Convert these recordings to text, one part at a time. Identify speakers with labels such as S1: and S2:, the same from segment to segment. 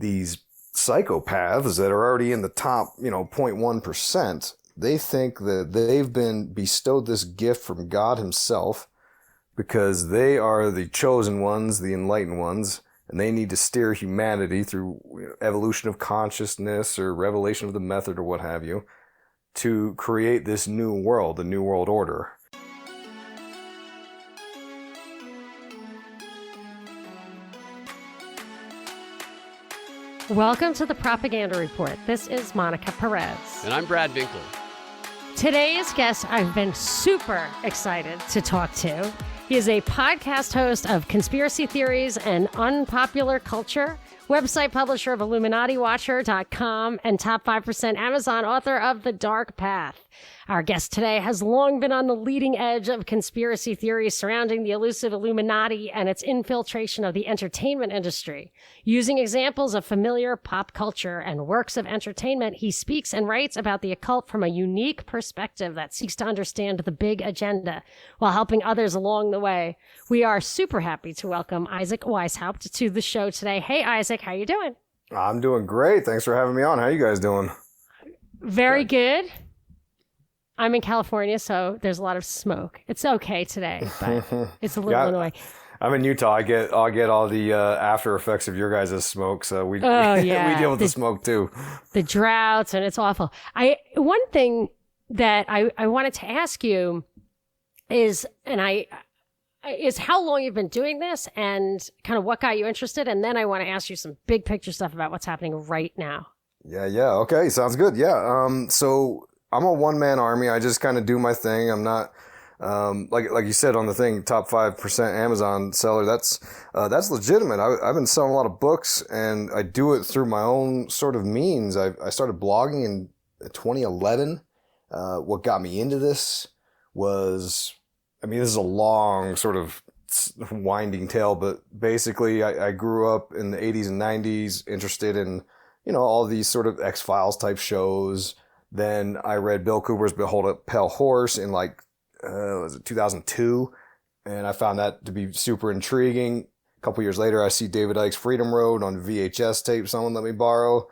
S1: these psychopaths that are already in the top, 0.1%, they think that they've been bestowed this gift from God himself because they are the chosen ones, the enlightened ones, and they need to steer humanity through evolution of consciousness or revelation of the method or what have you to create this new world, the new world order.
S2: Welcome to the Propaganda Report. This is Monica Perez.
S3: And I'm Brad Winkler.
S2: Today's guest I've been super excited to talk to. He is a podcast host of Conspiracy Theories and Unpopular Culture, website publisher of IlluminatiWatcher.com, and top 5% Amazon author of The Dark Path. Our guest today has long been on the leading edge of conspiracy theories surrounding the elusive Illuminati and its infiltration of the entertainment industry. Using examples of familiar pop culture and works of entertainment, he speaks and writes about the occult from a unique perspective that seeks to understand the big agenda while helping others along the way. We are super happy to welcome Isaac Weishaupt to the show today. Hey, Isaac, how you doing?
S1: I'm doing great. Thanks for having me on. How you guys doing?
S2: Very good. I'm in California, so there's a lot of smoke. It's okay today, but it's a little annoying.
S1: I'm in Utah. I get all the after effects of your guys' smoke, so we
S2: yeah.
S1: we deal with the smoke too.
S2: The droughts, and it's awful. One thing that I wanted to ask you is how long you've been doing this and kind of what got you interested, and then I want to ask you some big picture stuff about what's happening right now.
S1: Yeah. Okay. Sounds good. Yeah. So I'm a one-man army. I just kind of do my thing. I'm not, like you said on the thing, top 5% Amazon seller. That's legitimate. I've been selling a lot of books and I do it through my own sort of means. I started blogging in 2011. What got me into this was, this is a long sort of winding tale, but basically I grew up in the 80s and 90s, interested in, all these sort of X-Files type shows. Then I read Bill Cooper's Behold a Pale Horse in 2002, and I found that to be super intriguing. A couple years later, I see David Icke's Freedom Road on VHS tape someone let me borrow.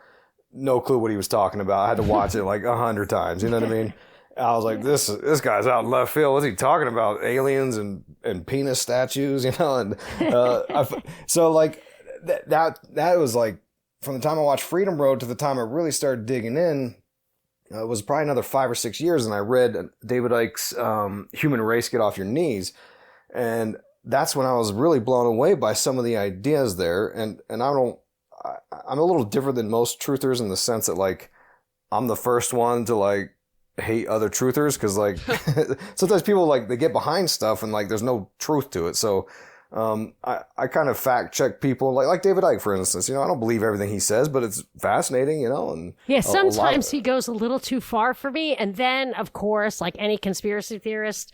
S1: No clue what he was talking about. I had to watch it 100 times, you know what I mean? I was like, this guy's out in left field. What's he talking about? Aliens and penis statues, And so that was from the time I watched Freedom Road to the time I really started digging in, it was probably another 5 or 6 years, and I read David Icke's Human Race, Get Off Your Knees. And that's when I was really blown away by some of the ideas there. And I'm a little different than most truthers in the sense that, I'm the first one to, hate other truthers, because, sometimes people, they get behind stuff and, there's no truth to it. So I kind of fact check people like David Icke, for instance. I don't believe everything he says, but it's fascinating, and
S2: yeah, sometimes he goes a little too far for me. And then, of course, like any conspiracy theorist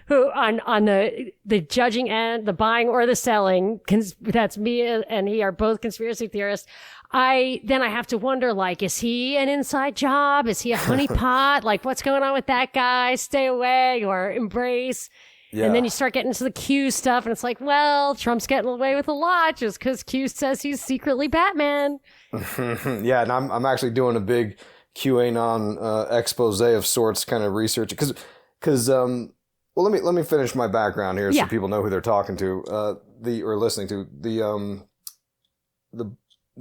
S2: who on the judging end, the buying or the selling, that's me and he are both conspiracy theorists. I have to wonder, is he an inside job? Is he a honeypot? What's going on with that guy? Stay away or embrace. Yeah. And then you start getting into the Q stuff, and it's Trump's getting away with a lot just because Q says he's secretly Batman.
S1: Yeah, and I'm actually doing a big QAnon expose of sorts, kind of research, because let me finish my background here so people know who they're talking to, or listening to.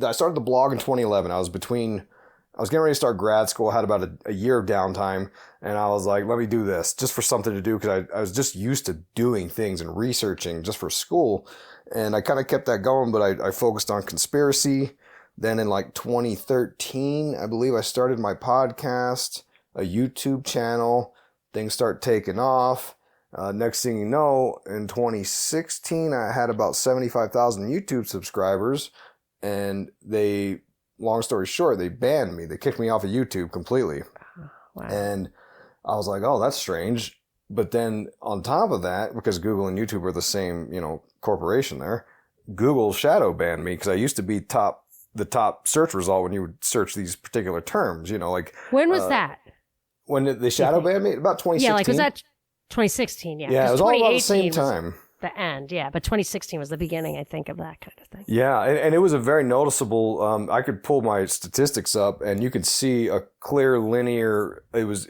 S1: I started the blog in 2011. I was getting ready to start grad school, had about a year of downtime, and I was like, let me do this just for something to do, because I was just used to doing things and researching just for school, and I kind of kept that going, but I focused on conspiracy. Then in 2013, I believe I started my podcast, a YouTube channel. Things start taking off. Next thing you know, in 2016, I had about 75,000 YouTube subscribers, and long story short, they banned me. They kicked me off of YouTube completely.
S2: Wow.
S1: And I was like, oh, that's strange. But then on top of that, because Google and YouTube are the same, corporation there, Google shadow banned me because I used to be the top search result when you would search these particular terms,
S2: When was that?
S1: When they shadow banned me? About 2016.
S2: Yeah, was that 2016? Yeah.
S1: Yeah, it was all about the same time.
S2: the end. Yeah, but 2016 was the beginning, I think, of that kind of thing.
S1: Yeah, and it was a very noticeable. I could pull my statistics up, and you could see a clear linear. It was.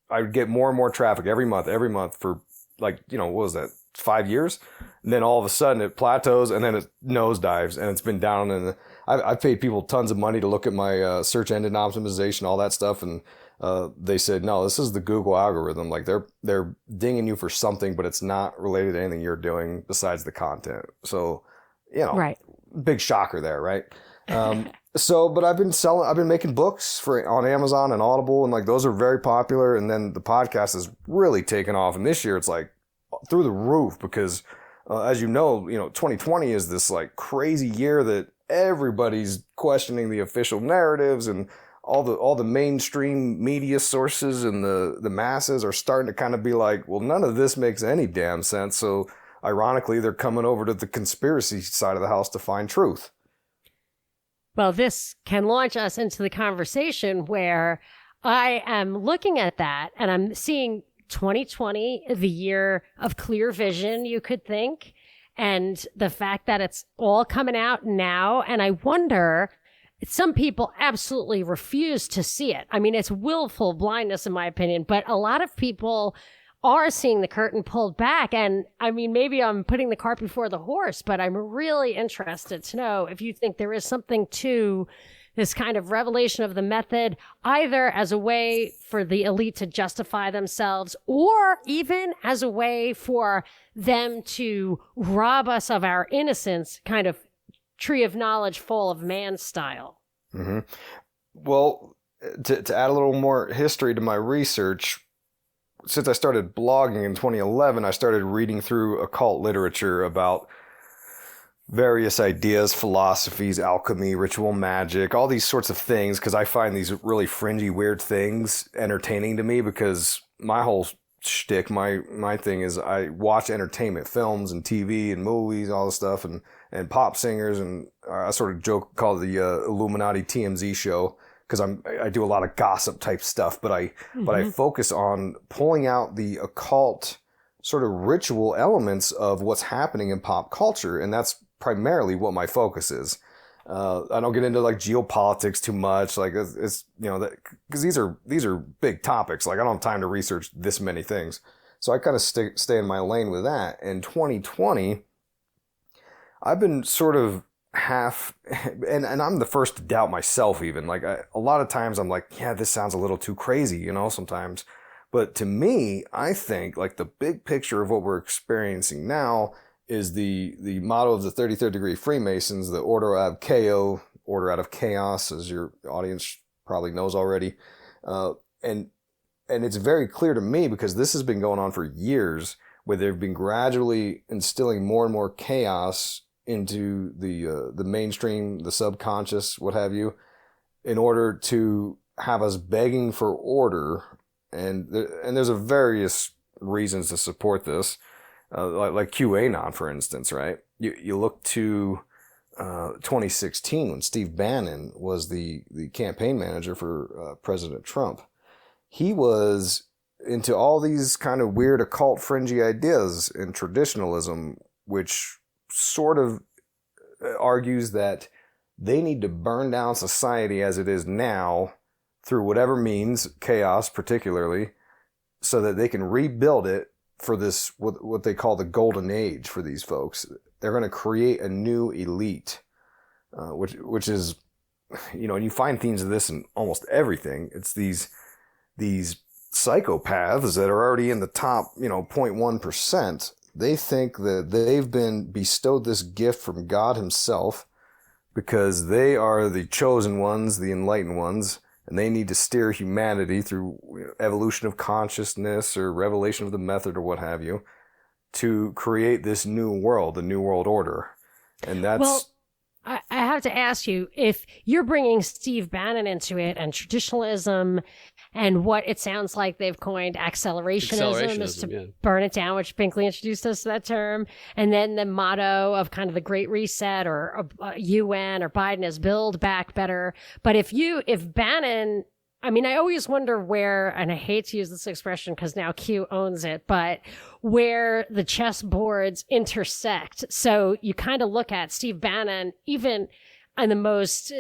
S1: I would get more and more traffic every month for like, what was that, 5 years? And then all of a sudden it plateaus and then it nosedives, and it's been down. And I've paid people tons of money to look at my search engine optimization, all that stuff, and they said, no, this is the Google algorithm. Like they're dinging you for something, but it's not related to anything you're doing besides the content. So,
S2: right.
S1: Big shocker there, right? But I've been making books on Amazon and Audible, and like those are very popular. And then the podcast has really taken off. And this year it's like through the roof because, as you know, 2020 is this like crazy year that everybody's questioning the official narratives, and all the mainstream media sources and the masses are starting to kind of be like, well, none of this makes any damn sense. So ironically, they're coming over to the conspiracy side of the house to find truth.
S2: Well, this can launch us into the conversation where I am looking at that and I'm seeing 2020, the year of clear vision, you could think, and the fact that it's all coming out now. And I wonder, some people absolutely refuse to see it. I mean, it's willful blindness, in my opinion, but a lot of people are seeing the curtain pulled back. And I mean, maybe I'm putting the cart before the horse, but I'm really interested to know if you think there is something to this kind of revelation of the method, either as a way for the elite to justify themselves or even as a way for them to rob us of our innocence, kind of tree of knowledge, fall of man style.
S1: Mm-hmm. Well, to add a little more history to my research, since I started blogging in 2011, I started reading through occult literature about various ideas, philosophies, alchemy, ritual magic, all these sorts of things, because I find these really fringy, weird things entertaining to me, because my whole shtick, my thing is I watch entertainment, films and TV and movies, all this stuff, and pop singers, and I sort of call it the Illuminati TMZ show, because I do a lot of gossip type stuff, but I focus on pulling out the occult sort of ritual elements of what's happening in pop culture, and that's primarily what my focus is. I don't get into like geopolitics too much, like it's because these are big topics. Like I don't have time to research this many things, so I kind of stay in my lane with that. In 2020, I've been sort of half, and I'm the first to doubt myself even. Like a lot of times I'm like, yeah, this sounds a little too crazy, sometimes. But to me, I think like the big picture of what we're experiencing now is the motto of the 33rd degree Freemasons, the order ad chaos, order out of chaos, as your audience probably knows already. And it's very clear to me, because this has been going on for years, where they've been gradually instilling more and more chaos into the mainstream, the subconscious, what have you, in order to have us begging for order. And there's a various reasons to support this, like QAnon, for instance, right? You look to 2016 when Steve Bannon was the campaign manager for President Trump. He was into all these kind of weird occult fringy ideas and traditionalism, which sort of argues that they need to burn down society as it is now through whatever means, chaos particularly, so that they can rebuild it for this, what they call the golden age for these folks. They're going to create a new elite, which is, and you find themes of this in almost everything. It's these psychopaths that are already in the top, 0.1%. They think that they've been bestowed this gift from God himself because they are the chosen ones, the enlightened ones, and they need to steer humanity through evolution of consciousness or revelation of the method or what have you to create this new world, the new world order. And that's...
S2: Well, I have to ask you, if you're bringing Steve Bannon into it and traditionalism and what it sounds like they've coined accelerationism is to burn it down, which Binkley introduced us to that term, and then the motto of kind of the Great Reset or UN or Biden is build back better. But if Bannon I mean, I always wonder where, and I hate to use this expression because now Q owns it, but where the chessboards intersect. So you kind of look at Steve Bannon, even in the most,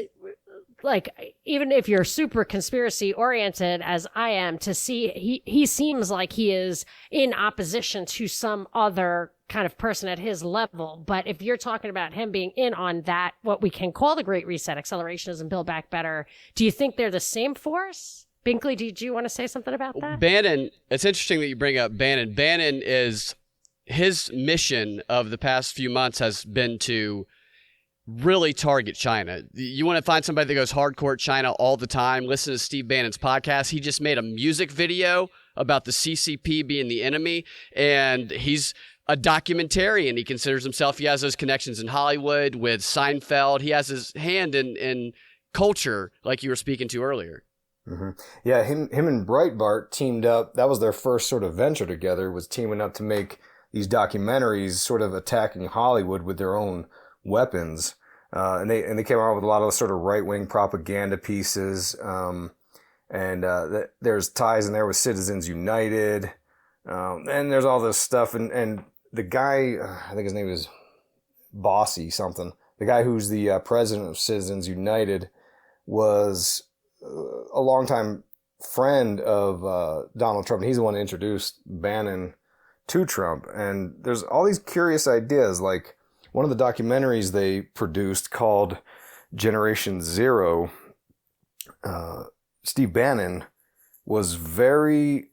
S2: like, even if you're super conspiracy oriented as I am, to see he seems like he is in opposition to some other kind of person at his level. But if you're talking about him being in on that, what we can call the Great Reset, accelerationism, Build Back Better, do you think they're the same force? Binkley, did you want to say something about that?
S3: Bannon, it's interesting that you bring up Bannon. Bannon is, his mission of the past few months has been to really target China. You want to find somebody that goes hardcore China all the time, listen to Steve Bannon's podcast. He just made a music video about the CCP being the enemy, and he's a documentarian. He considers himself, he has those connections in Hollywood with Seinfeld. He has his hand in culture, like you were speaking to earlier.
S1: Mm-hmm. Yeah, him and Breitbart teamed up. That was their first sort of venture together, was teaming up to make these documentaries sort of attacking Hollywood with their own weapons. And they came out with a lot of sort of right-wing propaganda pieces. There's ties in there with Citizens United. And there's all this stuff. And the guy, I think his name is Bossy something. The guy who's the president of Citizens United was a longtime friend of Donald Trump. And he's the one who introduced Bannon to Trump. And there's all these curious ideas, like one of the documentaries they produced called Generation Zero. Steve Bannon was very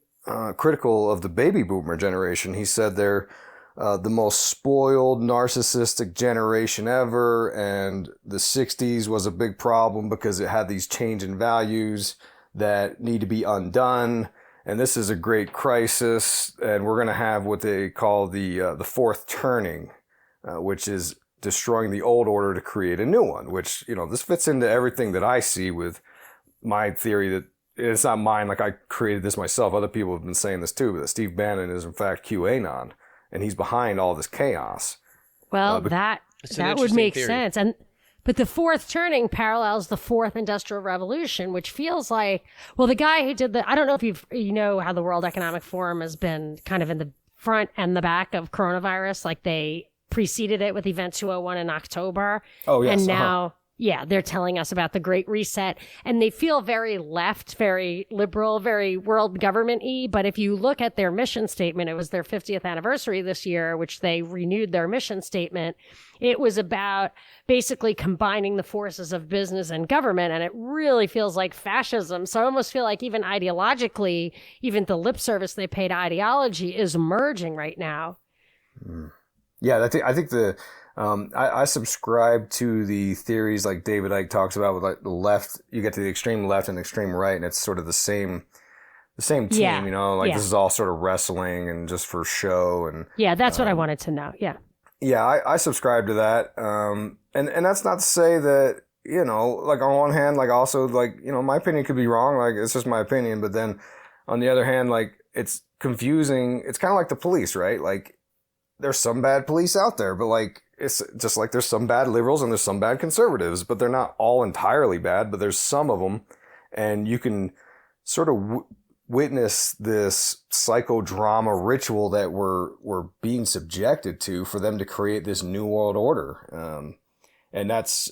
S1: critical of the baby boomer generation. He said they're the most spoiled, narcissistic generation ever, and the 60s was a big problem because it had these change in values that need to be undone. And this is a great crisis, and we're going to have what they call the fourth turning, which is destroying the old order to create a new one, which, you know, this fits into everything that I see with my theory that it's not mine, like I created this myself. Other people have been saying this too, but that Steve Bannon is in fact QAnon, and he's behind all this chaos.
S2: Well, that would make
S3: theory.
S2: sense. But the fourth turning parallels the fourth industrial revolution, which feels like, well, the guy who did I don't know if you know how the World Economic Forum has been kind of in the front and the back of coronavirus. Like they preceded it with Event 201 in October.
S1: Oh, yes.
S2: And now, yeah, they're telling us about the Great Reset, and they feel very left, very liberal, very world government-y. But if you look at their mission statement, it was their 50th anniversary this year, which they renewed their mission statement. It was about basically combining the forces of business and government, and it really feels like fascism. So I almost feel like even ideologically, even the lip service they pay to ideology is merging right now.
S1: Yeah, I think I subscribe to the theories like David Icke talks about with like the left. You get to the extreme left and extreme right, and it's sort of the same team.
S2: Yeah.
S1: You know, like this is all sort of wrestling and just for show. And
S2: yeah, that's what I wanted to know. Yeah.
S1: Yeah, I subscribe to that. And that's not to say that, you know, like on one hand, like also like, you know, my opinion could be wrong. Like it's just my opinion. But then on the other hand, like it's confusing. It's kind of like the police, right? Like there's some bad police out there, but like it's just like there's some bad liberals and there's some bad conservatives, but they're not all entirely bad, but there's some of them. And you can sort of witness this psychodrama ritual that we're being subjected to for them to create this new world order. And that's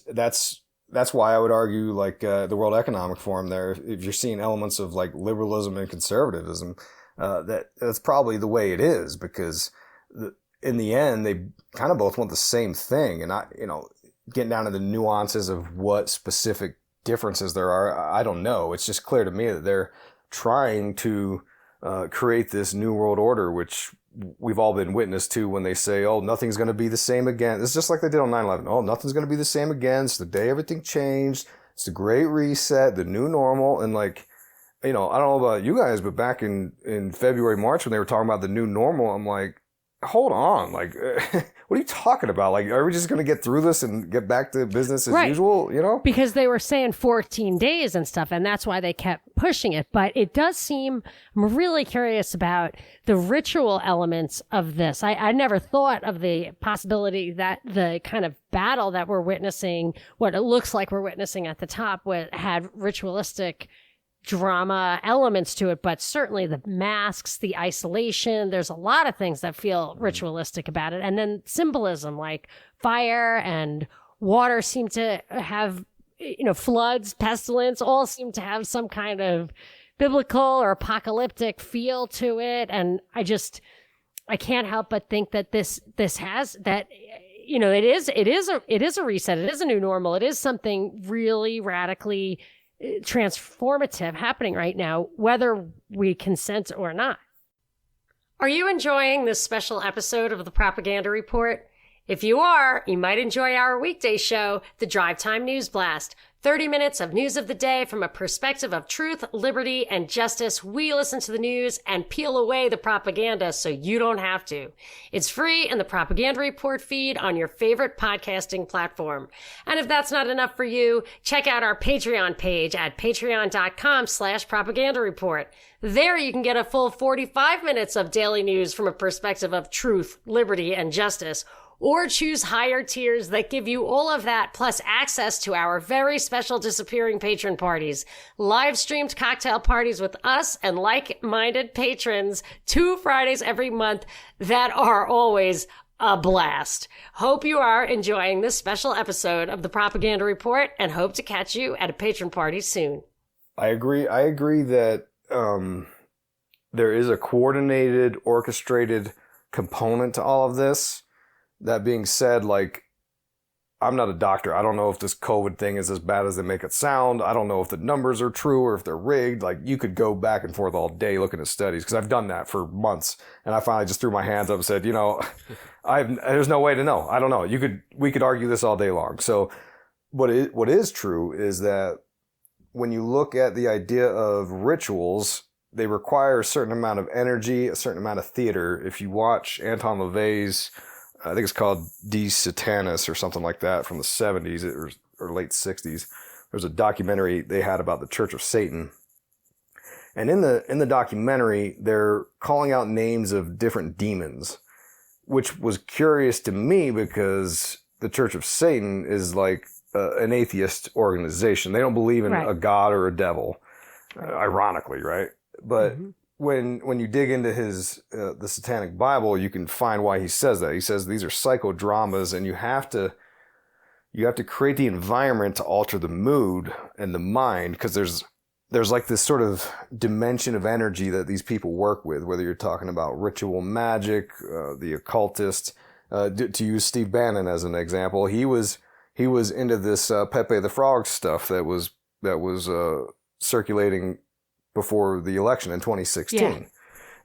S1: why I would argue like the World Economic Forum there, if you're seeing elements of like liberalism and conservatism, that's probably the way it is, because in the end, they kind of both want the same thing. And getting down to the nuances of what specific differences there are, I don't know. It's just clear to me that they're trying to create this new world order, which we've all been witness to when they say, oh, nothing's going to be the same again. It's just like they did on 9/11. Oh, nothing's going to be the same again. It's the day everything changed. It's the great reset, the new normal. And like, you know, I don't know about you guys, but back in February, March, when they were talking about the new normal, I'm like, hold on, like, what are you talking about? Like, are we just going to get through this and get back to business as usual, you know?
S2: Because they were saying 14 days and stuff, and that's why they kept pushing it. But it does seem, I'm really curious about the ritual elements of this. I never thought of the possibility that the kind of battle that we're witnessing, what it looks like we're witnessing at the top, had ritualistic drama elements to it, but certainly the masks, the isolation, there's a lot of things that feel ritualistic about it. And then symbolism like fire and water seem to have, floods, pestilence, all seem to have some kind of biblical or apocalyptic feel to it. And I can't help but think that this has that, it is a reset. It is a new normal. It is something really radically transformative happening right now, whether we consent or not. Are you enjoying this special episode of the Propaganda Report? If you are, you might enjoy our weekday show, the Drive Time News Blast. 30 minutes of news of the day from a perspective of truth, liberty, and justice. We listen to the news and peel away the propaganda so you don't have to. It's free in the Propaganda Report feed on your favorite podcasting platform. And if that's not enough for you, check out our Patreon page at patreon.com/propaganda report. There you can get a full 45 minutes of daily news from a perspective of truth, liberty, and justice. Or choose higher tiers that give you all of that, plus access to our very special disappearing patron parties, live streamed cocktail parties with us and like-minded patrons 2 Fridays every month that are always a blast. Hope you are enjoying this special episode of the Propaganda Report and hope to catch you at a patron party soon.
S1: I agree that there is a coordinated, orchestrated component to all of this. That being said, I'm not a doctor. I don't know if this COVID thing is as bad as they make it sound. I don't know if the numbers are true or if they're rigged. You could go back and forth all day looking at studies because I've done that for months. And I finally just threw my hands up and said, there's no way to know. I don't know. We could argue this all day long. So what is true is that when you look at the idea of rituals, they require a certain amount of energy, a certain amount of theater. If you watch Anton LaVey's, I think it's called De Satanis or something like that from the 70s or late 60s. There's a documentary they had about the Church of Satan. And in the documentary, they're calling out names of different demons, which was curious to me because the Church of Satan is an atheist organization. They don't believe in a god or a devil, ironically, right? But when you dig into his the Satanic Bible, you can find why he says that. He says these are psychodramas, and you have to create the environment to alter the mood and the mind, because there's this sort of dimension of energy that these people work with. Whether you're talking about ritual magic, the occultist, to use Steve Bannon as an example, he was into this Pepe the Frog stuff that was circulating before the election in 2016.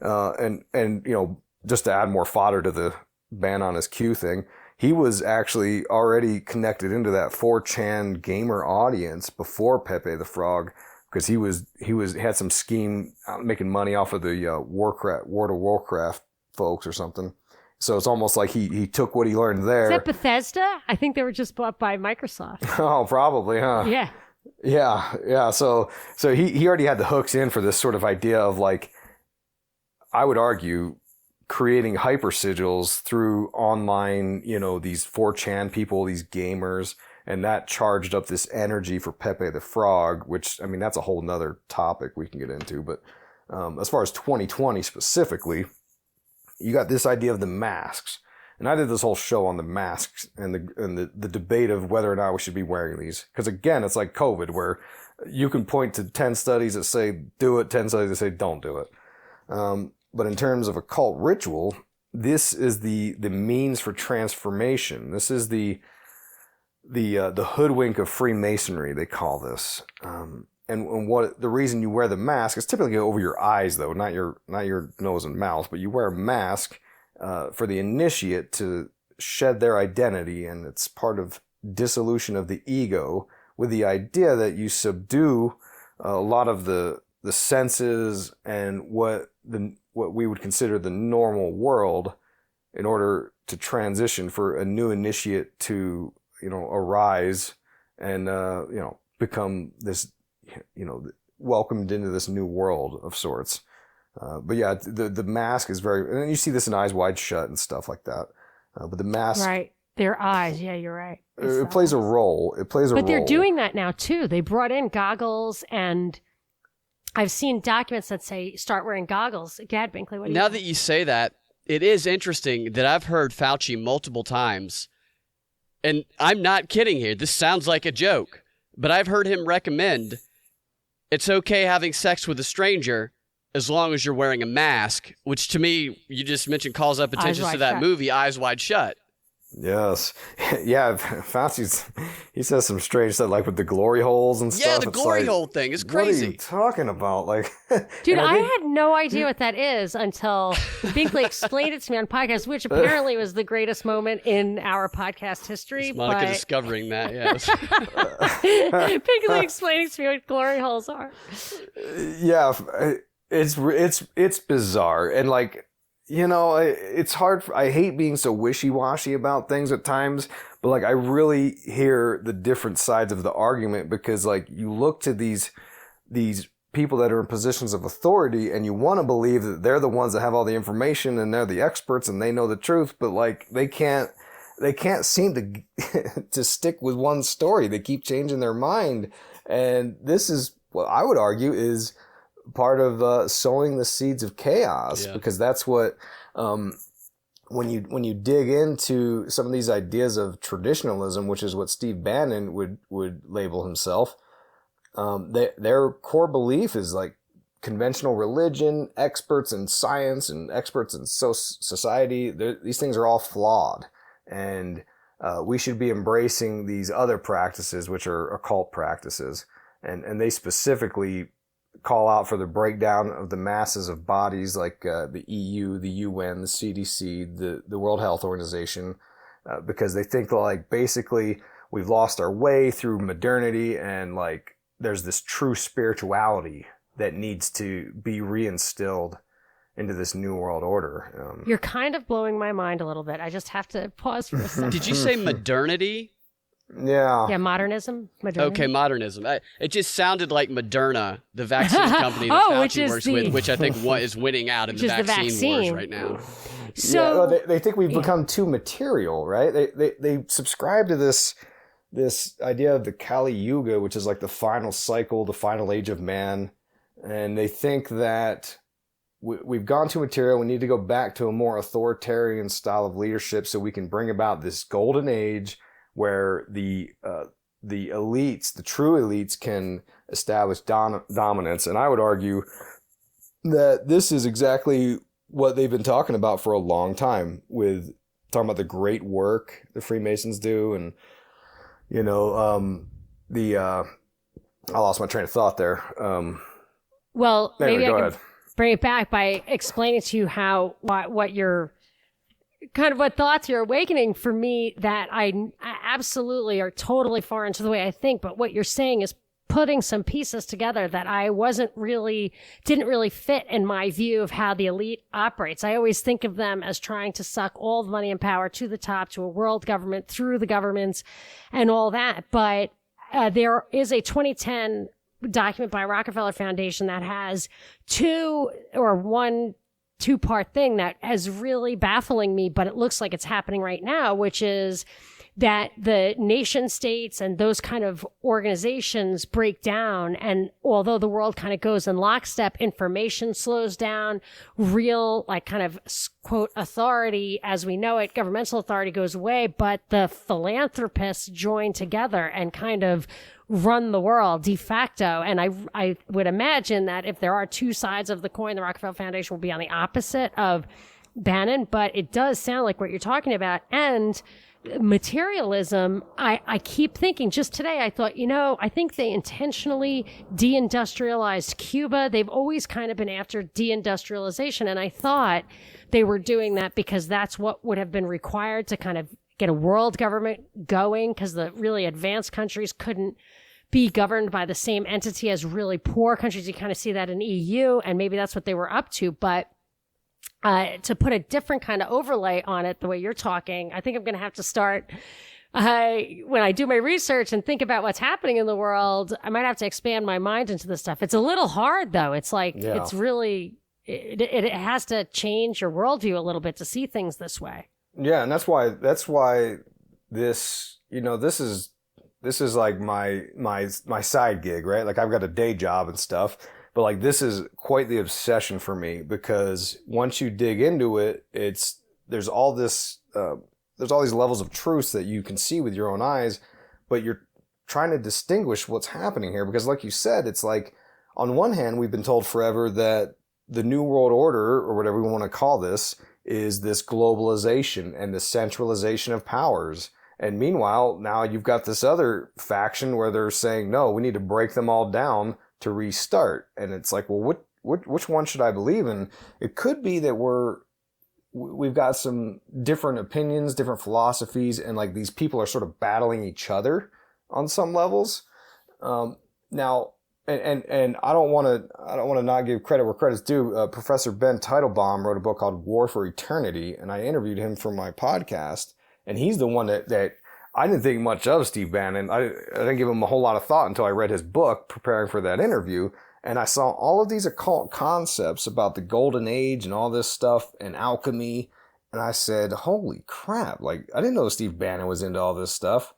S1: Yeah. And just to add more fodder to the ban on his Q thing, he was actually already connected into that 4chan gamer audience before Pepe the Frog, because he had some scheme making money off of the World of Warcraft folks or something. So it's almost like he took what he learned there.
S2: Is that Bethesda? I think they were just bought by Microsoft.
S1: Oh, probably, huh?
S2: Yeah.
S1: Yeah. So he already had the hooks in for this sort of idea of I would argue, creating hyper sigils through online, these 4chan people, these gamers, and that charged up this energy for Pepe the Frog, which, that's a whole nother topic we can get into. But as far as 2020 specifically, you got this idea of the masks. And I did this whole show on the masks and the debate of whether or not we should be wearing these. Because again, it's like COVID, where you can point to 10 studies that say do it, 10 studies that say don't do it. But in terms of occult ritual, this is the means for transformation. This is the hoodwink of Freemasonry, they call this. And what the reason you wear the mask is typically over your eyes, though, not your nose and mouth, but you wear a mask for the initiate to shed their identity, and it's part of dissolution of the ego, with the idea that you subdue a lot of the senses and what we would consider the normal world in order to transition for a new initiate to arise and become this welcomed into this new world of sorts. But yeah, the mask is very, and you see this in Eyes Wide Shut and stuff like that. But the mask,
S2: right? Their eyes, yeah, you're right.
S1: It plays a role. It plays a role.
S2: But they're doing that now too. They brought in goggles and I've seen documents that say start wearing goggles. Gad Binkley, what do you
S3: Now
S2: think?
S3: that you say that, it is interesting that I've heard Fauci multiple times, and I'm not kidding here. This sounds like a joke, but I've heard him recommend it's okay having sex with a stranger as long as you're wearing a mask, which to me, you just mentioned, calls up attention to that movie, Eyes Wide Shut.
S1: Yes. Yeah, he says some strange stuff, like with the glory holes and stuff.
S3: Yeah, the glory hole thing is crazy.
S1: What are you talking about? Like,
S2: Dude, I had no idea what that is until Binkley explained it to me on podcast, which apparently was the greatest moment in our podcast history.
S3: It's Monica discovering that, yes.
S2: Binkley explaining to me what glory holes are.
S1: Yeah, it's bizarre. And like, you know, it's hard. I hate being so wishy-washy about things at times, but like I really hear the different sides of the argument, because like you look to these people that are in positions of authority and you want to believe that they're the ones that have all the information and they're the experts and they know the truth, but like they can't seem to to stick with one story. They keep changing their mind. And this is what I would argue is part of sowing the seeds of chaos, because that's what when you dig into some of these ideas of traditionalism, which is what Steve Bannon would label himself, their core belief is like conventional religion, experts in science, and experts in society. These things are all flawed, and we should be embracing these other practices, which are occult practices, and they specifically call out for the breakdown of the masses of bodies like the EU, the UN, the CDC, the World Health Organization, because they think that like basically we've lost our way through modernity, and like there's this true spirituality that needs to be reinstilled into this new world order.
S2: You're kind of blowing my mind a little bit. I just have to pause for a second.
S3: Did you say modernity?
S1: Yeah.
S2: Yeah, modernism. Modernity.
S3: Okay, modernism. It just sounded like Moderna, the vaccine company that Fauci works with, which I think is winning out in the vaccine wars right now.
S2: So
S1: they think we've become too material, right? They subscribe to this idea of the Kali Yuga, which is like the final cycle, the final age of man, and they think that we've gone too material. We need to go back to a more authoritarian style of leadership so we can bring about this golden age where the elites, the true elites, can establish dominance. And I would argue that this is exactly what they've been talking about for a long time, with talking about the great work the Freemasons do. And, you know, I lost my train of thought there.
S2: Well, maybe
S1: go
S2: I
S1: ahead.
S2: can bring it back by explaining to you what your kind of what thoughts you're awakening for me that I absolutely are totally foreign to the way I think. But what you're saying is putting some pieces together that I didn't really fit in my view of how the elite operates. I always think of them as trying to suck all the money and power to the top, to a world government, through the governments and all that. But there is a 2010 document by Rockefeller Foundation that has two-part thing that is really baffling me, but it looks like it's happening right now, which is that the nation states and those kind of organizations break down. And although the world kind of goes in lockstep, information slows down, real, like kind of quote authority as we know it, governmental authority goes away, but the philanthropists join together and kind of run the world de facto. And I would imagine that if there are two sides of the coin, the Rockefeller Foundation will be on the opposite of Bannon, but it does sound like what you're talking about. And materialism, I keep thinking, just today I thought, I think they intentionally deindustrialized Cuba. They've always kind of been after deindustrialization. And I thought they were doing that because that's what would have been required to kind of get a world government going, because the really advanced countries couldn't be governed by the same entity as really poor countries. You kind of see that in EU, and maybe that's what they were up to. But to put a different kind of overlay on it, the way you're talking, I think I'm going to have to start, when I do my research and think about what's happening in the world, I might have to expand my mind into this stuff. It's a little hard, though. It's like, It's really, it has to change your worldview a little bit to see things this way.
S1: Yeah, and that's why this, this is like my side gig, right? Like I've got a day job and stuff, But like, this is quite the obsession for me, because once you dig into it, there's all these levels of truth that you can see with your own eyes, but you're trying to distinguish what's happening here. Because like you said, it's like, on one hand, we've been told forever that the New World Order, or whatever we want to call this, is this globalization and the centralization of powers. And meanwhile, now you've got this other faction where they're saying, no, we need to break them all down to restart. And it's like, well, which one should I believe in? It could be that we've got some different opinions, different philosophies, and like these people are sort of battling each other on some levels. Now, and I don't want to not give credit where credit's due. Professor Ben Teitelbaum wrote a book called War for Eternity, and I interviewed him for my podcast. And he's the one that I didn't think much of, Steve Bannon. I didn't give him a whole lot of thought until I read his book preparing for that interview. And I saw all of these occult concepts about the golden age and all this stuff and alchemy. And I said, holy crap. Like, I didn't know Steve Bannon was into all this stuff.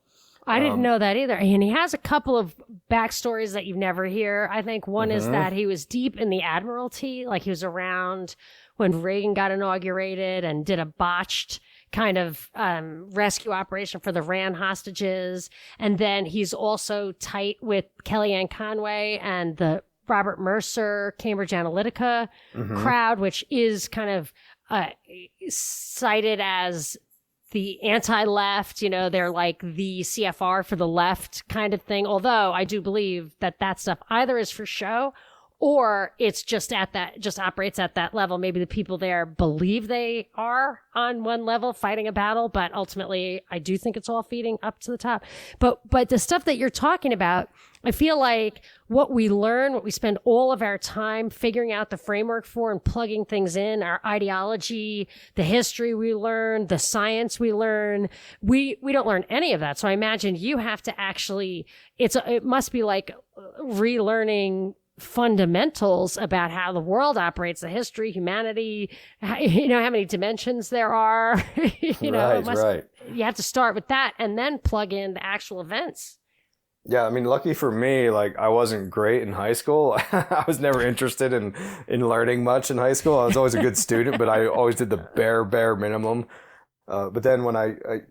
S2: I didn't know that either. And he has a couple of backstories that you never hear. I think one is that he was deep in the Admiralty. Like, he was around when Reagan got inaugurated and did a botched kind of rescue operation for the Rand hostages. And then he's also tight with Kellyanne Conway and the Robert Mercer, Cambridge Analytica crowd, which is kind of cited as the anti-left, they're like the CFR for the left kind of thing. Although I do believe that stuff either is for show or it's just operates at that level. Maybe the people there believe they are on one level fighting a battle, but ultimately I do think it's all feeding up to the top. But the stuff that you're talking about, I feel like what we spend all of our time figuring out the framework for and plugging things in, our ideology, the history we learn, the science we learn, we don't learn any of that. So I imagine you have to actually, it must be like relearning fundamentals about how the world operates, the history, humanity, how many dimensions there are.
S1: Right.
S2: You have to start with that and then plug in the actual events.
S1: Yeah, I mean, lucky for me, like, I wasn't great in high school. I was never interested in learning much in high school. I was always a good student, but I always did the bare minimum. But then when I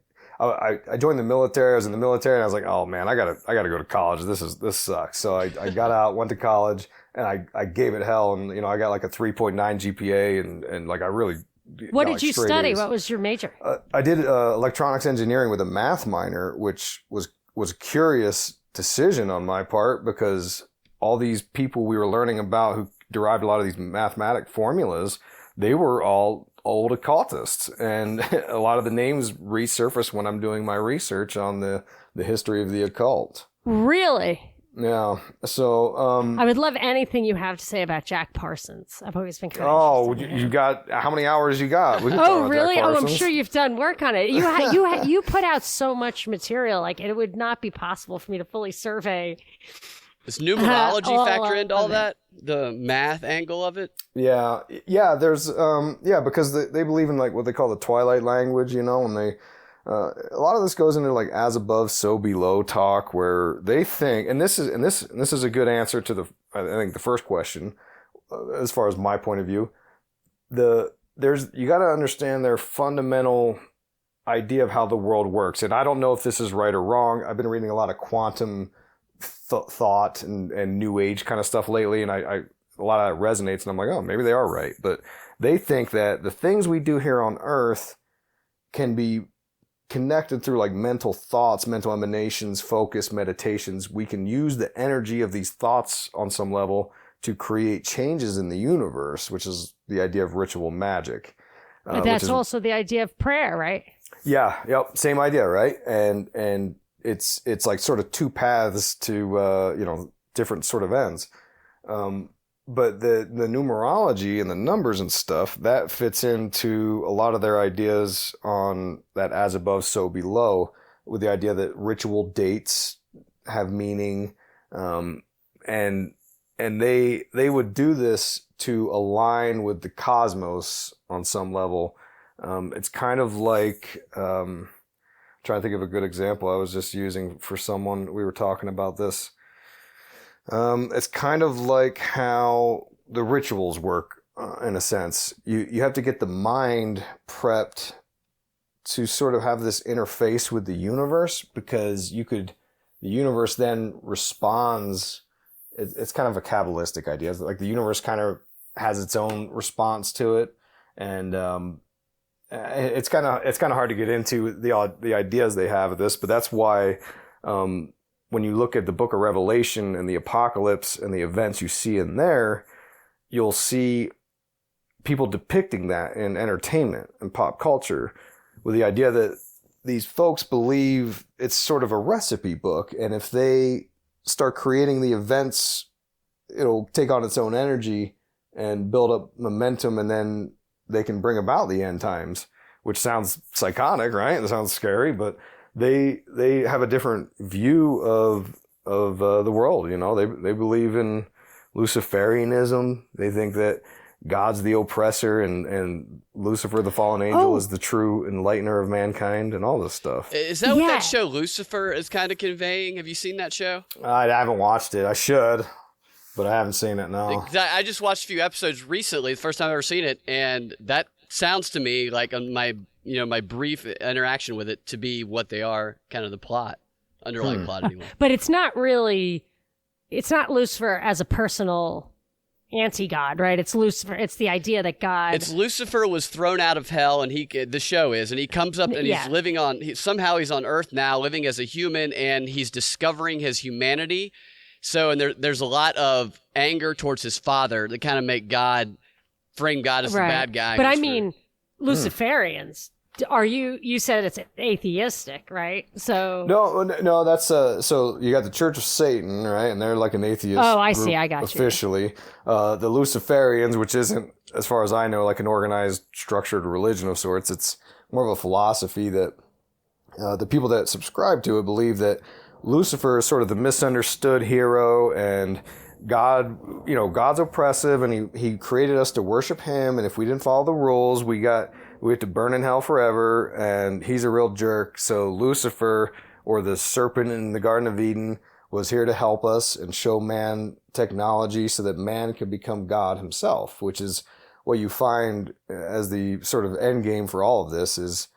S1: joined the military, I was in the military, and I was like, oh man, I gotta go to college. This sucks. So I got out, went to college, and I gave it hell, and I got like a 3.9 GPA, and like I really.
S2: What did you study? A's. What was your major?
S1: I did electronics engineering with a math minor, which was a curious decision on my part, because all these people we were learning about who derived a lot of these mathematic formulas, they were all old occultists, and a lot of the names resurface when I'm doing my research on the history of the occult.
S2: Really?
S1: Yeah. So
S2: I would love anything you have to say about Jack Parsons. I've always been kind
S1: of you got how many hours you got? We can talk about
S2: really?
S1: Jack Parsons.
S2: I'm sure you've done work on it. You put out so much material, like it would not be possible for me to fully survey.
S3: Does numerology factor into all that? The math angle of it?
S1: Yeah. There's because they believe in like what they call the Twilight language, and they a lot of this goes into like as above, so below talk, where they think, and this is a good answer to I think the first question, as far as my point of view. You got to understand their fundamental idea of how the world works, and I don't know if this is right or wrong. I've been reading a lot of quantum thought and new age kind of stuff lately, and I a lot of that resonates, and I'm like, oh, maybe they are right. But they think that the things we do here on Earth can be connected through like mental thoughts, mental emanations, focus, meditations. We can use the energy of these thoughts on some level to create changes in the universe, which is the idea of ritual magic.
S2: But that's also the idea of prayer, right?
S1: Yeah. Yep. Same idea, right? And it's like sort of two paths to different sort of ends. But the numerology and the numbers and stuff, that fits into a lot of their ideas on that as above, so below, with the idea that ritual dates have meaning, and they would do this to align with the cosmos on some level. It's kind of like trying to think of a good example I was just using for someone. We were talking about this. It's kind of like how the rituals work, in a sense. You have to get the mind prepped to sort of have this interface with the universe, because the universe then responds. It's kind of a Kabbalistic idea. Like the universe kind of has its own response to it, and it's kind of hard to get into the ideas they have of this. But that's why when you look at the Book of Revelation and the Apocalypse and the events you see in there, you'll see people depicting that in entertainment and pop culture, with the idea that these folks believe it's sort of a recipe book, and if they start creating the events, it'll take on its own energy and build up momentum, and then they can bring about the end times, which sounds psychotic, right? It sounds scary, but they have a different view of the world. You know, they believe in Luciferianism. They think that God's the oppressor and Lucifer, the fallen angel, is the true enlightener of mankind, and all this stuff.
S3: Is that what that show Lucifer is kind of conveying? Have you seen that show?
S1: I haven't watched it. I should, but I haven't seen it, no.
S3: I just watched a few episodes recently, the first time I've ever seen it, and that sounds to me like, on my brief interaction with it, to be what they are, kind of the plot, underlying plot anyway.
S2: But it's not Lucifer as a personal anti-God, right? It's Lucifer. It's the idea that God...
S3: It's Lucifer was thrown out of hell, and the show is, and he comes up and he's living somehow he's on Earth now, living as a human, and he's discovering his humanity. So, and there's a lot of anger towards his father that kind of frame God as the bad guy.
S2: But I mean, Luciferians, you said it's atheistic, right? So
S1: no, that's so you got the Church of Satan, right? And they're like an atheist.
S2: Oh, I see. I got
S1: officially. The Luciferians, which isn't, as far as I know, like an organized, structured religion of sorts. It's more of a philosophy that the people that subscribe to it believe that Lucifer is sort of the misunderstood hero, and God's oppressive, and he created us to worship him, and if we didn't follow the rules, we have to burn in hell forever, and he's a real jerk. So Lucifer, or the serpent in the Garden of Eden, was here to help us and show man technology so that man can become God himself, which is what you find as the sort of end game for all of this is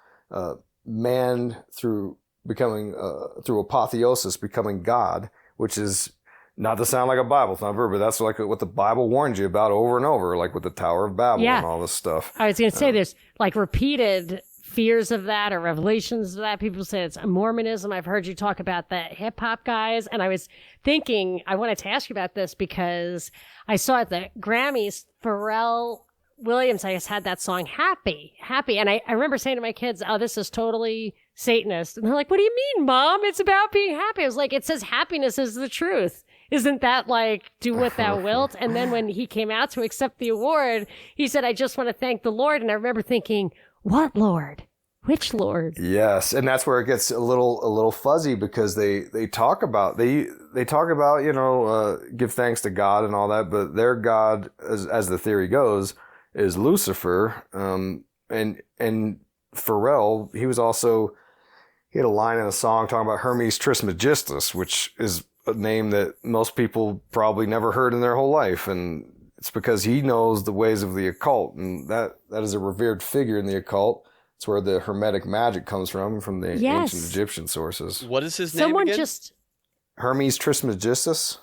S1: man through apotheosis becoming God, which is not to sound like a Bible thumper, but that's like what the Bible warns you about over and over, like with the Tower of Babel and all this stuff.
S2: I was going to say there's like repeated fears of that or revelations of that. People say it's Mormonism. I've heard you talk about the hip hop guys. And I was thinking, I wanted to ask you about this because I saw at the Grammys, Pharrell Williams, I guess, had that song Happy. And I remember saying to my kids, oh, this is totally Satanist. And they're like, what do you mean, Mom? It's about being happy. I was like, it says happiness is the truth. Isn't that like, do what thou wilt? And then when he came out to accept the award, he said, I just want to thank the Lord. And I remember thinking, what Lord? Which Lord?
S1: Yes. And that's where it gets a little fuzzy, because they talk about, give thanks to God and all that, but their God, as the theory goes, is Lucifer. And Pharrell, he had a line in a song talking about Hermes Trismegistus, which is a name that most people probably never heard in their whole life. And it's because he knows the ways of the occult. And that is a revered figure in the occult. It's where the Hermetic magic comes from the ancient Egyptian sources.
S3: What is his name again?
S1: Hermes Trismegistus?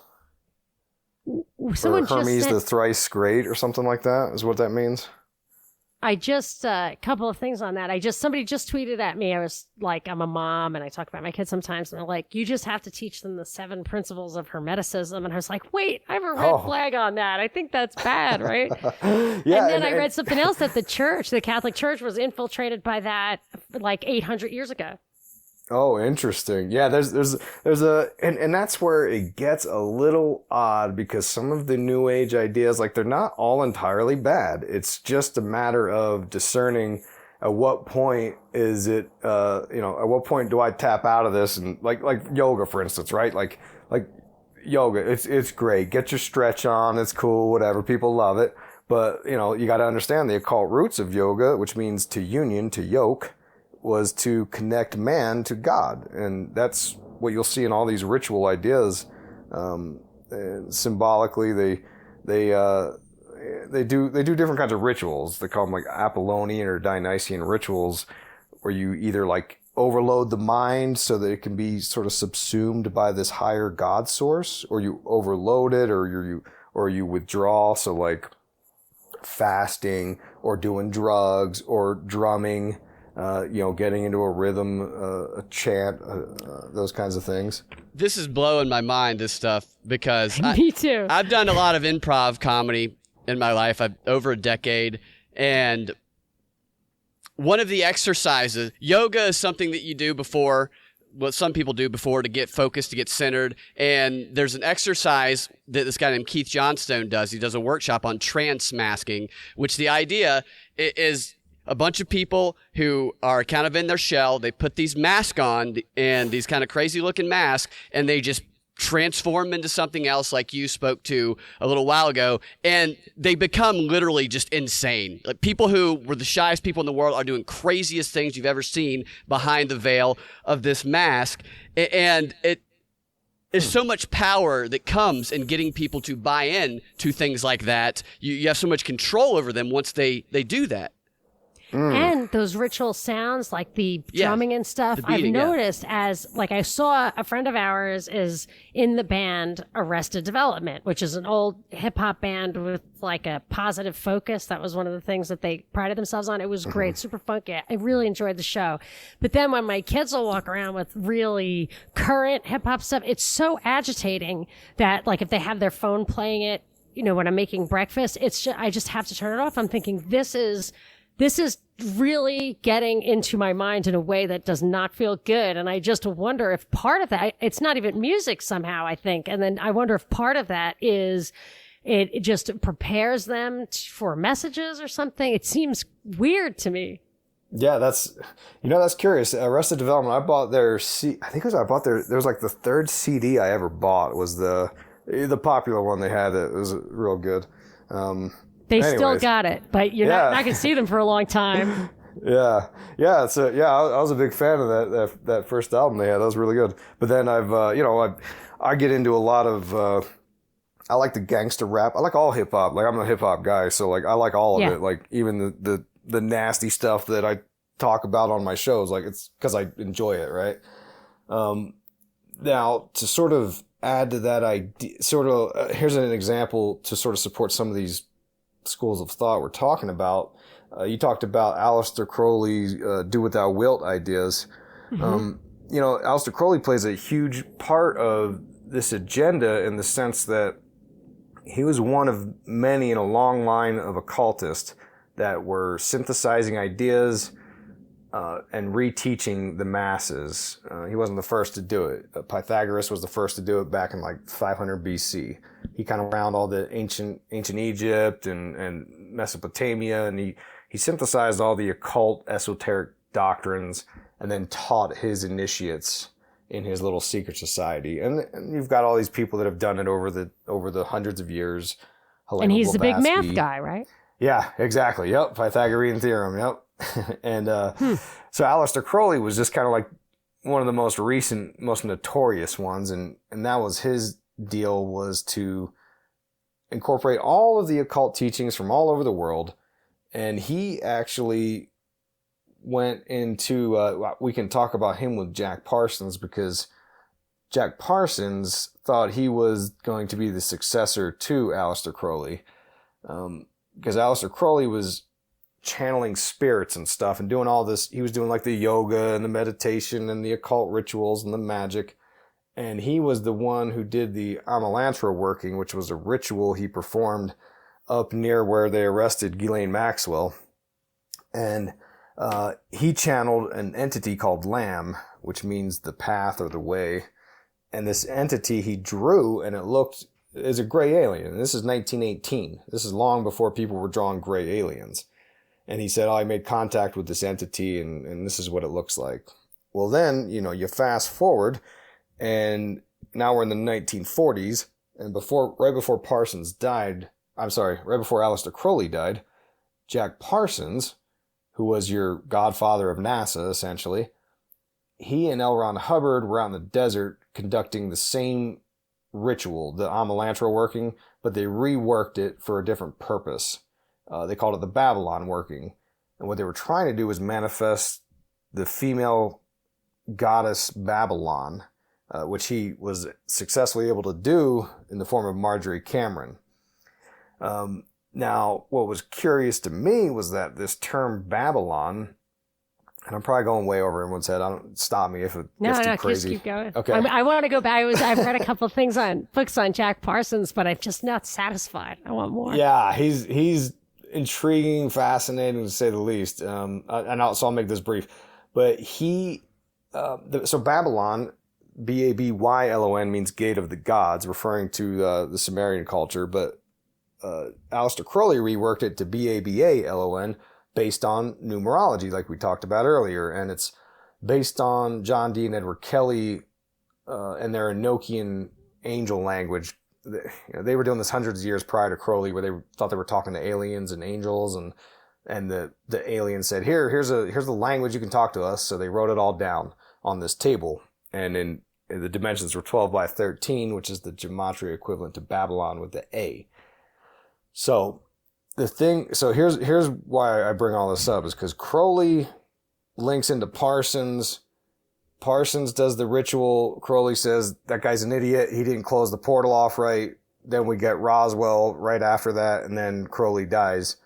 S1: Or Hermes the Thrice Great or something like that is what that means.
S2: I just, a couple of things on that. Somebody just tweeted at me. I was like, I'm a mom and I talk about my kids sometimes. And they're like, you just have to teach them the 7 principles of Hermeticism. And I was like, wait, I have a red flag on that. I think that's bad, right? And then I read something else that the Catholic Church was infiltrated by that like 800 years ago.
S1: Oh, interesting. Yeah, there's and that's where it gets a little odd, because some of the New Age ideas, like, they're not all entirely bad. It's just a matter of discerning at what point is it, at what point do I tap out of this? And like yoga, for instance, right? Like yoga, it's great. Get your stretch on. It's cool, whatever. People love it. But, you got to understand the occult roots of yoga, which means to union, to yoke, was to connect man to God. And that's what you'll see in all these ritual ideas. symbolically they do different kinds of rituals. They call them like Apollonian or Dionysian rituals, where you either like overload the mind so that it can be sort of subsumed by this higher God source, or you overload it, or you withdraw. So like fasting or doing drugs or drumming, getting into a rhythm, a chant, those kinds of things.
S3: This is blowing my mind, this stuff, because
S2: Me too.
S3: I've done a lot of improv comedy in my life. I've over a decade, and one of the exercises, yoga is something that you do before, what some people do before to get focused, to get centered. And there's an exercise that this guy named Keith Johnstone does. He does a workshop on trance masking, which the idea is a bunch of people who are kind of in their shell. They put these masks on, and these kind of crazy looking masks, and they just transform into something else, like you spoke to a little while ago, and they become literally just insane. Like, people who were the shyest people in the world are doing craziest things you've ever seen behind the veil of this mask. And it is so much power that comes in getting people to buy in to things like that. You have so much control over them once they do that.
S2: And those ritual sounds, like the drumming and stuff, I've noticed as, like, I saw a friend of ours is in the band Arrested Development, which is an old hip hop band with like a positive focus. That was one of the things that they prided themselves on. It was great, super funky. I really enjoyed the show. But then when my kids will walk around with really current hip hop stuff, it's so agitating that, like, if they have their phone playing it, when I'm making breakfast, I just have to turn it off. I'm thinking, this is really getting into my mind in a way that does not feel good. And I just wonder if part of that, it's not even music somehow, I think. And then I wonder if part of that is it just prepares them for messages or something. It seems weird to me.
S1: Yeah, that's curious. Arrested Development, I bought their there was like the third CD I ever bought was the popular one they had. It was real good.
S2: They still got it, but you're not going to see them for a long time.
S1: Yeah. So I was a big fan of that first album they had. That was really good. But then I get into a lot of, I like the gangster rap. I like all hip hop. Like, I'm a hip hop guy, so like I like all of it. Like, even the nasty stuff that I talk about on my shows. Like, it's because I enjoy it, right? Now, to sort of add to that idea, here's an example to sort of support some of these schools of thought we're talking about. You talked about Aleister Crowley's do what thou wilt ideas. Mm-hmm. Aleister Crowley plays a huge part of this agenda in the sense that he was one of many in a long line of occultists that were synthesizing ideas and reteaching the masses. He wasn't the first to do it. Pythagoras was the first to do it back in like 500 BC. He kind of around all the ancient Egypt and Mesopotamia, and he synthesized all the occult esoteric doctrines and then taught his initiates in his little secret society. And you've got all these people that have done it over the hundreds of years.
S2: And he's a big math guy, right?
S1: Yeah, exactly. Yep. Pythagorean theorem. Yep. And so Aleister Crowley was just kind of like one of the most recent, most notorious ones. And that was his deal, was to incorporate all of the occult teachings from all over the world. And he actually went into, we can talk about him with Jack Parsons, because Jack Parsons thought he was going to be the successor to Aleister Crowley. Because Aleister Crowley was channeling spirits and stuff and doing all this. He was doing like the yoga and the meditation and the occult rituals and the magic. And he was the one who did the Amalantrah working, which was a ritual he performed up near where they arrested Ghislaine Maxwell. And he channeled an entity called Lamb, which means the path or the way. And this entity he drew, and it looked as a gray alien. And this is 1918. This is long before people were drawing gray aliens. And he said, I made contact with this entity, and this is what it looks like. Well, then, you fast forward, and now we're in the 1940s, and right before Parsons died, right before Aleister Crowley died, Jack Parsons, who was your godfather of NASA, essentially, he and L. Ron Hubbard were out in the desert conducting the same ritual, the Amalantra working, but they reworked it for a different purpose. They called it the Babylon working. And what they were trying to do was manifest the female goddess Babylon, which he was successfully able to do in the form of Marjorie Cameron. Now, what was curious to me was that this term Babylon, and I'm probably going way over everyone's head. Don't stop me if it gets too crazy.
S2: Just keep going.
S1: Okay.
S2: I want to go back. I've read a couple of things on books on Jack Parsons, but I'm just not satisfied. I want more.
S1: Yeah, he's intriguing, fascinating to say the least. So I'll make this brief. But so Babylon, Babylon means gate of the gods, referring to the Sumerian culture. But Aleister Crowley reworked it to Babalon, based on numerology, like we talked about earlier. And it's based on John Dee and Edward Kelly and their Enochian angel language. They were doing this hundreds of years prior to Crowley, where they thought they were talking to aliens and angels, and the aliens said, here's the language you can talk to us. So they wrote it all down on this table, and in the dimensions were 12 by 13, which is the gematria equivalent to Babylon with the A. So here's why I bring all this up, is because Crowley links into Parsons. Parsons does the ritual. Crowley says that guy's an idiot. He didn't close the portal off right. Then we get Roswell right after that, and then Crowley dies.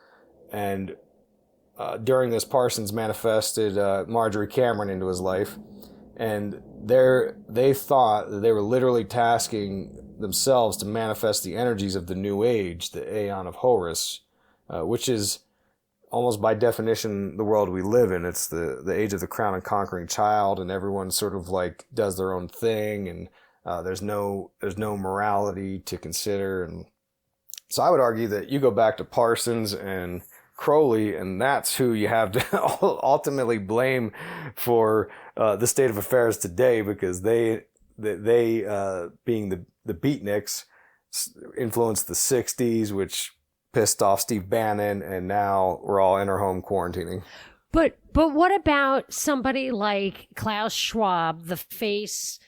S1: And during this, Parsons manifested Marjorie Cameron into his life, and they thought that they were literally tasking themselves to manifest the energies of the New Age, the Aeon of Horus, which is almost by definition the world we live in. It's the age of the crown and conquering child, and everyone sort of like does their own thing, and there's no morality to consider. And so I would argue that you go back to Parsons and Crowley, and that's who you have to ultimately blame for the state of affairs today, because they being the beatniks influenced the 60s, which pissed off Steve Bannon, and now we're all in our home quarantining.
S2: But what about somebody like Klaus Schwab, the face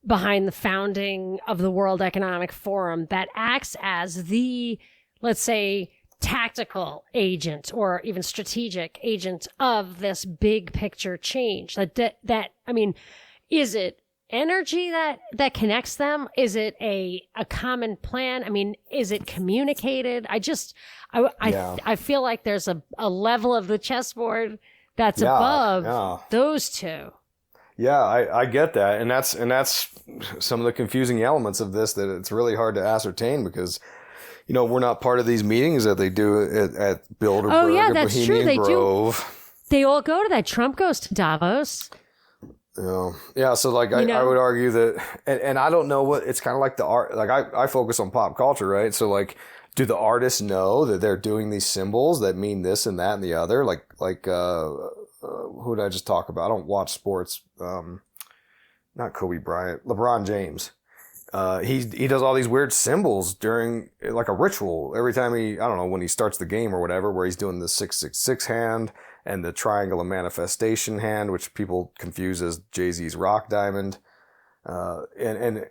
S2: behind the founding of the World Economic Forum, that acts as the, let's say, tactical agent or even strategic agent of this big picture change? That I mean, is it energy that connects them? Is it a common plan? I mean, is it communicated? I feel like there's a level of the chessboard that's above those two.
S1: Yeah, I get that, and that's some of the confusing elements of this, that it's really hard to ascertain, because we're not part of these meetings that they do at Bilderberg.
S2: Oh yeah, that's
S1: Bohemian
S2: true. They
S1: Grove.
S2: do. They all go to that. Trump goes to Davos.
S1: Yeah. So like, I would argue that, and I don't know what, it's kind of like the art, like I focus on pop culture, right? So like, do the artists know that they're doing these symbols that mean this and that and the other? Like, who did I just talk about? I don't watch sports. Not Kobe Bryant, LeBron James. He does all these weird symbols during like a ritual every time when he starts the game or whatever, where he's doing the 666 hand and the triangle of manifestation hand, which people confuse as Jay-Z's rock diamond. And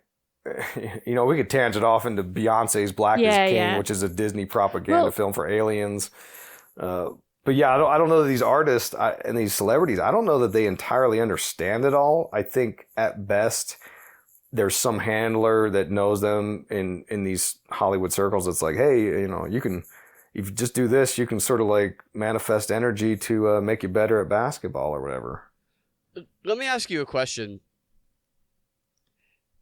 S1: we could tangent off into Beyonce's Black is King, which is a Disney propaganda film for aliens. But yeah, I don't know that these artists and these celebrities, I don't know that they entirely understand it all. I think at best there's some handler that knows them in these Hollywood circles. It's like, hey, if you just do this, you can sort of like manifest energy to make you better at basketball or whatever.
S3: Let me ask you a question.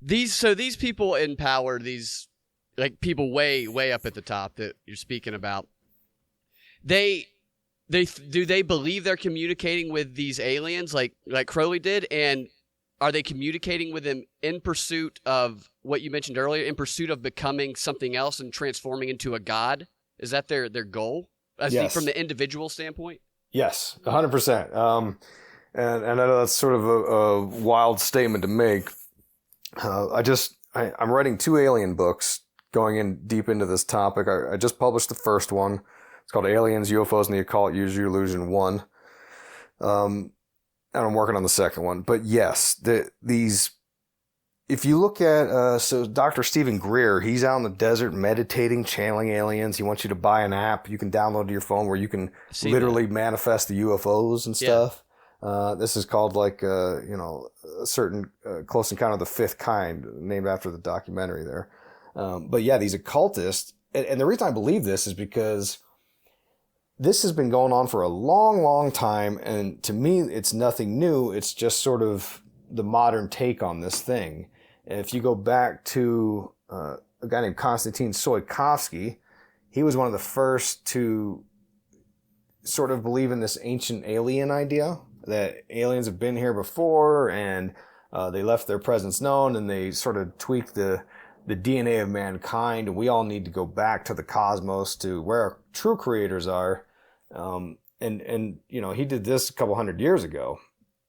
S3: These people in power, these like people way up at the top that you're speaking about, do they believe they're communicating with these aliens like Crowley did? And are they communicating with them in pursuit of what you mentioned earlier, in pursuit of becoming something else and transforming into a god? Is that their goal?
S1: Yes.
S3: From the individual standpoint?
S1: Yes, 100%. And I know that's sort of a wild statement to make. I'm writing 2 alien books going in deep into this topic. I just published the first one. It's called Aliens, UFOs, and the Occult, Use Your Illusion 1. And I'm working on the second one. But yes, these if you look at, so Dr. Stephen Greer, he's out in the desert meditating, channeling aliens. He wants you to buy an app you can download to your phone where you can literally manifest the UFOs and stuff. This is called like, a certain Close Encounter of the Fifth Kind, named after the documentary there. But yeah, these occultists, and the reason I believe this is because this has been going on for a long, long time. And to me, it's nothing new. It's just sort of the modern take on this thing. And if you go back to a guy named Konstantin Tsiolkovsky, he was one of the first to sort of believe in this ancient alien idea, that aliens have been here before and they left their presence known, and they sort of tweaked the DNA of mankind, and we all need to go back to the cosmos, to where our true creators are. And he did this a couple hundred years ago.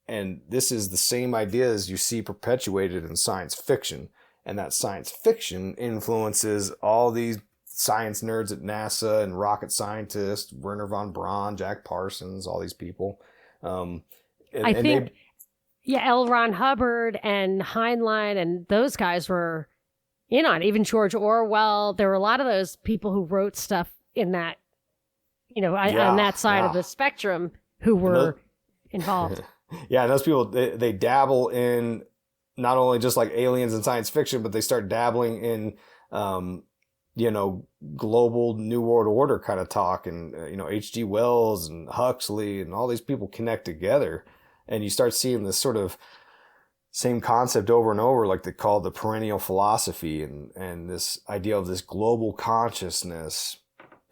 S1: And this is the same idea as you see perpetuated in science fiction. And that science fiction influences all these science nerds at NASA and rocket scientists, Wernher von Braun, Jack Parsons, all these people. L.
S2: Ron Hubbard and Heinlein and those guys were in on it. Even George Orwell. There were a lot of those people who wrote stuff in that, on that side of the spectrum who were involved.
S1: Yeah, and those people, they dabble in not only just like aliens and science fiction, but they start dabbling in, global New World Order kind of talk. And, H.G. Wells and Huxley and all these people connect together. And you start seeing this sort of same concept over and over, like they call the perennial philosophy, and this idea of this global consciousness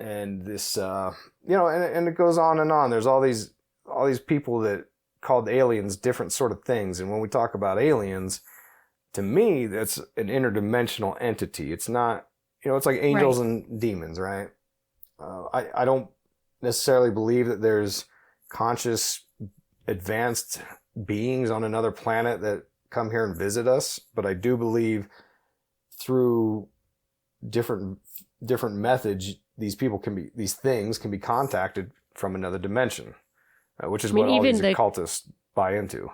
S1: and this, and it goes on and on. There's all these people that called aliens different sort of things. And when we talk about aliens, to me, that's an interdimensional entity. It's not, it's like angels and demons, right? I don't necessarily believe that there's conscious, advanced beings on another planet that come here and visit us. But I do believe through different methods, these things can be contacted from another dimension. Which is what all these occultists buy into.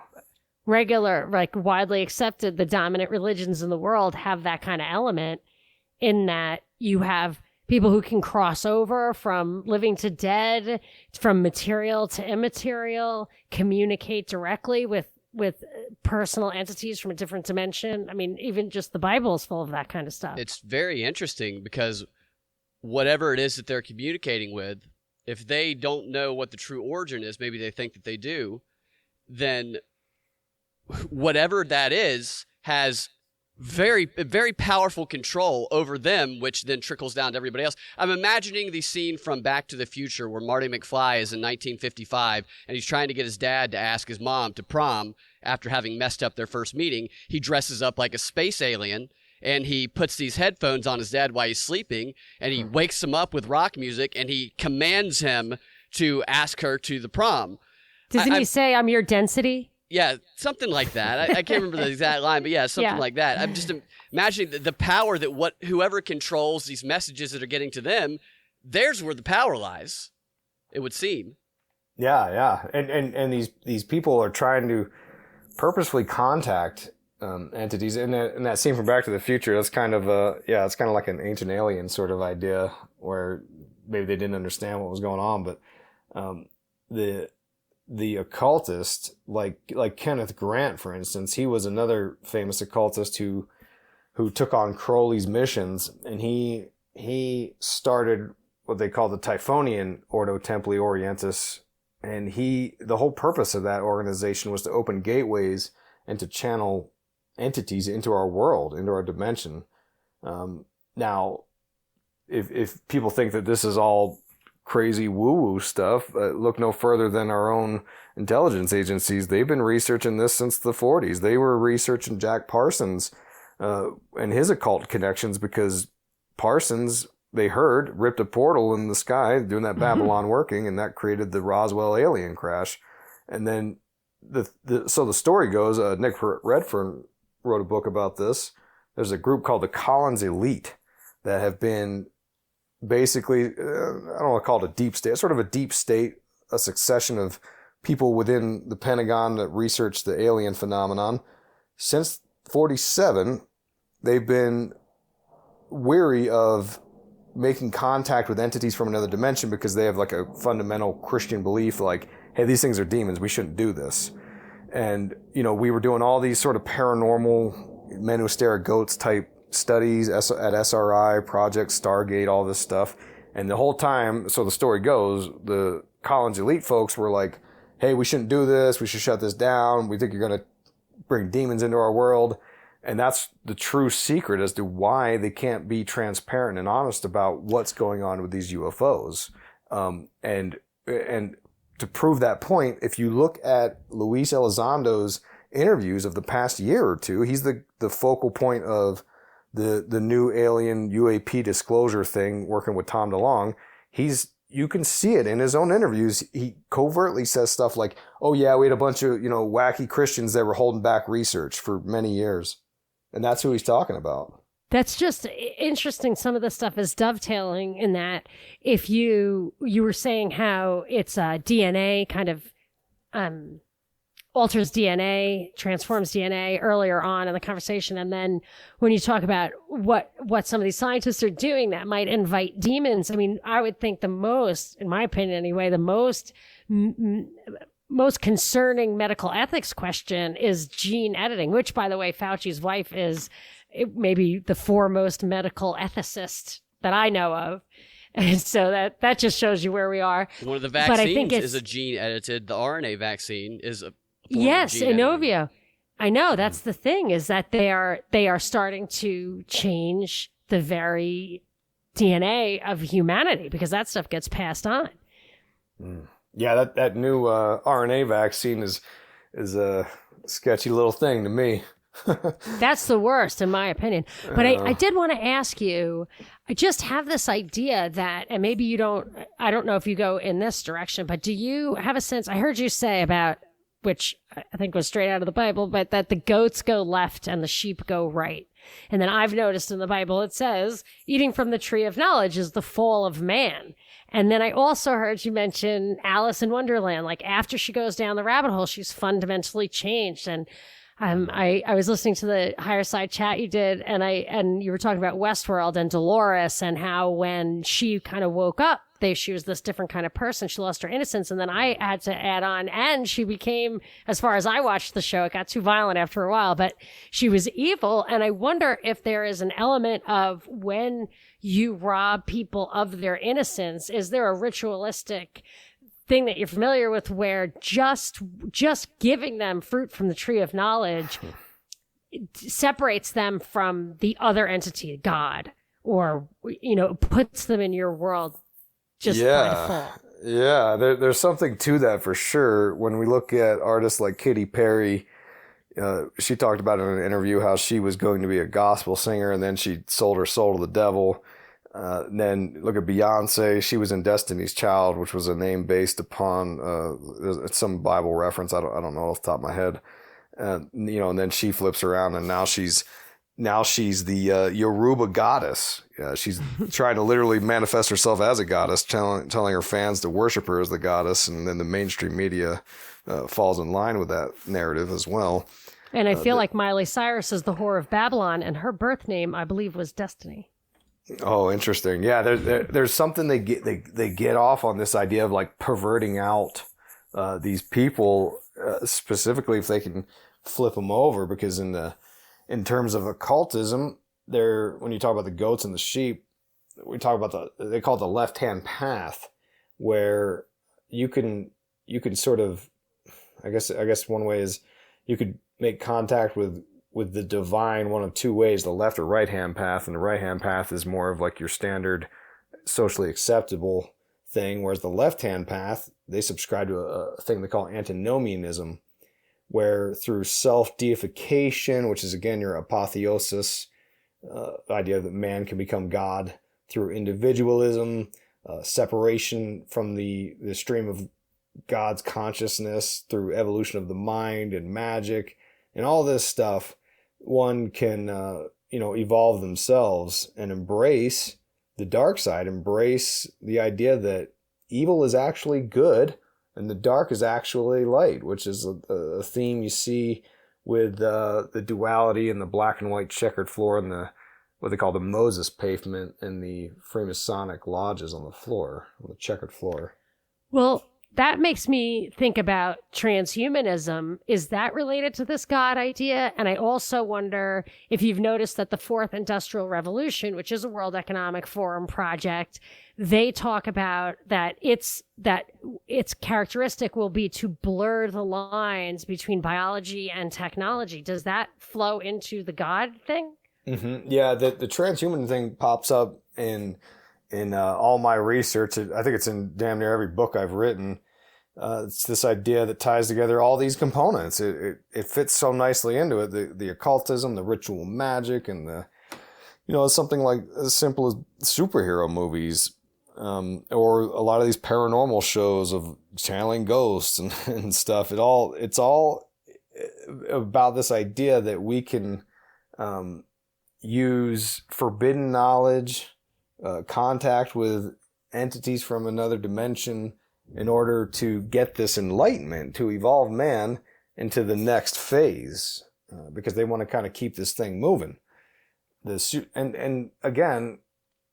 S2: Regular, widely accepted, the dominant religions in the world have that kind of element, in that you have people who can cross over from living to dead, from material to immaterial, communicate directly with personal entities from a different dimension. I mean, even just the Bible is full of that kind of stuff.
S3: It's very interesting because whatever it is that they're communicating with, if they don't know what the true origin is, maybe they think that they do, then whatever that is has very, very powerful control over them, which then trickles down to everybody else. I'm imagining the scene from Back to the Future where Marty McFly is in 1955 and he's trying to get his dad to ask his mom to prom after having messed up their first meeting. He dresses up like a space alien, and he puts these headphones on his dad while he's sleeping, and he wakes him up with rock music, and he commands him to ask her to the prom.
S2: Doesn't he say, "I'm your density"?
S3: Yeah, something like that. I can't remember the exact line, but something like that. I'm just imagining the power that whoever controls these messages that are getting to them, there's where the power lies, it would seem.
S1: Yeah. And these people are trying to purposefully contact entities. In that scene from Back to the Future, that's kind of it's kind of like an ancient alien sort of idea, where maybe they didn't understand what was going on. But the occultist, like Kenneth Grant, for instance, he was another famous occultist who took on Crowley's missions, and he started what they call the Typhonian Ordo Templi Orientis, and the whole purpose of that organization was to open gateways and to channel entities into our world, into our dimension. Now, if people think that this is all crazy woo-woo stuff, look no further than our own intelligence agencies. They've been researching this since the 40s. They were researching Jack Parsons and his occult connections, because Parsons, they heard, ripped a portal in the sky doing that Babylon working, and that created the Roswell alien crash. And then so the story goes, Nick Redfern wrote a book about this. There's a group called the Collins Elite that have been basically, I don't want to call it a deep state, sort of a deep state, a succession of people within the Pentagon that research the alien phenomenon since 47, they've been weary of making contact with entities from another dimension because they have like a fundamental Christian belief like, hey, these things are demons. We shouldn't do this. And, we were doing all these sort of paranormal men who stare at goats type studies at SRI, Project Stargate, all this stuff. And the whole time, so the story goes, the Collins elite folks were like, hey, we shouldn't do this. We should shut this down. We think you're going to bring demons into our world. And that's the true secret as to why they can't be transparent and honest about what's going on with these UFOs. And to prove that point, if you look at Luis Elizondo's interviews of the past year or two, he's the focal point of the new alien UAP disclosure thing, working with Tom DeLonge. You can see it in his own interviews. He covertly says stuff like, oh yeah, we had a bunch of, wacky Christians that were holding back research for many years. And that's who he's talking about.
S2: That's just interesting. Some of the stuff is dovetailing in that if you were saying how it's DNA kind of alters DNA, transforms DNA earlier on in the conversation. And then when you talk about what some of these scientists are doing that might invite demons, I mean, I would think the most, in my opinion anyway, the most concerning medical ethics question is gene editing, which, by the way, Fauci's wife is maybe the foremost medical ethicist that I know of. And so that just shows you where we are.
S3: One of the vaccines is a gene edited. The RNA vaccine is a
S2: yes, Inovio. I know that's the thing, is that they are starting to change the very DNA of humanity because that stuff gets passed on.
S1: Yeah, that new RNA vaccine is a sketchy little thing to me.
S2: That's the worst, in my opinion. But I did want to ask you, I just have this idea that, and maybe I don't know if you go in this direction, but do you have a sense, I heard you say about, which I think was straight out of the Bible, but that the goats go left and the sheep go right. And then I've noticed in the Bible, it says, eating from the tree of knowledge is the fall of man. And then I also heard you mention Alice in Wonderland, like after she goes down the rabbit hole, she's fundamentally changed. And I was listening to the Higher Side chat you did, and you were talking about Westworld and Dolores and how when she kind of woke up, she was this different kind of person. She lost her innocence. And then I had to add on, and she became, as far as I watched the show, it got too violent after a while, but she was evil. And I wonder if there is an element of when you rob people of their innocence, is there a ritualistic thing that you're familiar with where just giving them fruit from the tree of knowledge separates them from the other entity, God, or, puts them in your world just by default?
S1: Yeah, there's something to that for sure. When we look at artists like Katy Perry, she talked about in an interview how she was going to be a gospel singer and then she sold her soul to the devil. And then look at Beyonce. She was in Destiny's Child, which was a name based upon some Bible reference. I don't know off the top of my head. And then she flips around and now she's the Yoruba goddess. She's trying to literally manifest herself as a goddess, telling her fans to worship her as the goddess, and then the mainstream media falls in line with that narrative as well.
S2: And I feel like Miley Cyrus is the whore of Babylon, and her birth name, I believe, was Destiny.
S1: Oh, interesting. Yeah, there's something they get off on this idea of like perverting out these people, specifically if they can flip them over, because in terms of occultism, when you talk about the goats and the sheep, we talk about they call it the left-hand path, where you can sort of, I guess one way is you could make contact with the divine one of two ways, the left or right-hand path, and the right-hand path is more of like your standard socially acceptable thing, whereas the left-hand path, they subscribe to a thing they call antinomianism, where through self-deification, which is again your apotheosis, idea that man can become God, through individualism, separation from the stream of God's consciousness, through evolution of the mind and magic, and all this stuff, one can evolve themselves and embrace the dark side, embrace the idea that evil is actually good and the dark is actually light, which is a theme you see with the duality and the black and white checkered floor and the what they call the Moses pavement and the Freemasonic lodges on the floor, on the checkered floor.
S2: Well, that makes me think about transhumanism. Is that related to this God idea? And I also wonder if you've noticed that the Fourth Industrial Revolution, which is a World Economic Forum project, they talk about that its characteristic will be to blur the lines between biology and technology. Does that flow into the God thing?
S1: Mm-hmm. Yeah, the transhuman thing pops up in all my research. I think it's in damn near every book I've written. It's this idea that ties together all these components. It fits so nicely into it. The occultism, the ritual magic, and it's something like as simple as superhero movies, or a lot of these paranormal shows of channeling ghosts and stuff. It's all about this idea that we can use forbidden knowledge, contact with entities from another dimension in order to get this enlightenment, to evolve man into the next phase, because they want to kind of keep this thing moving. And again,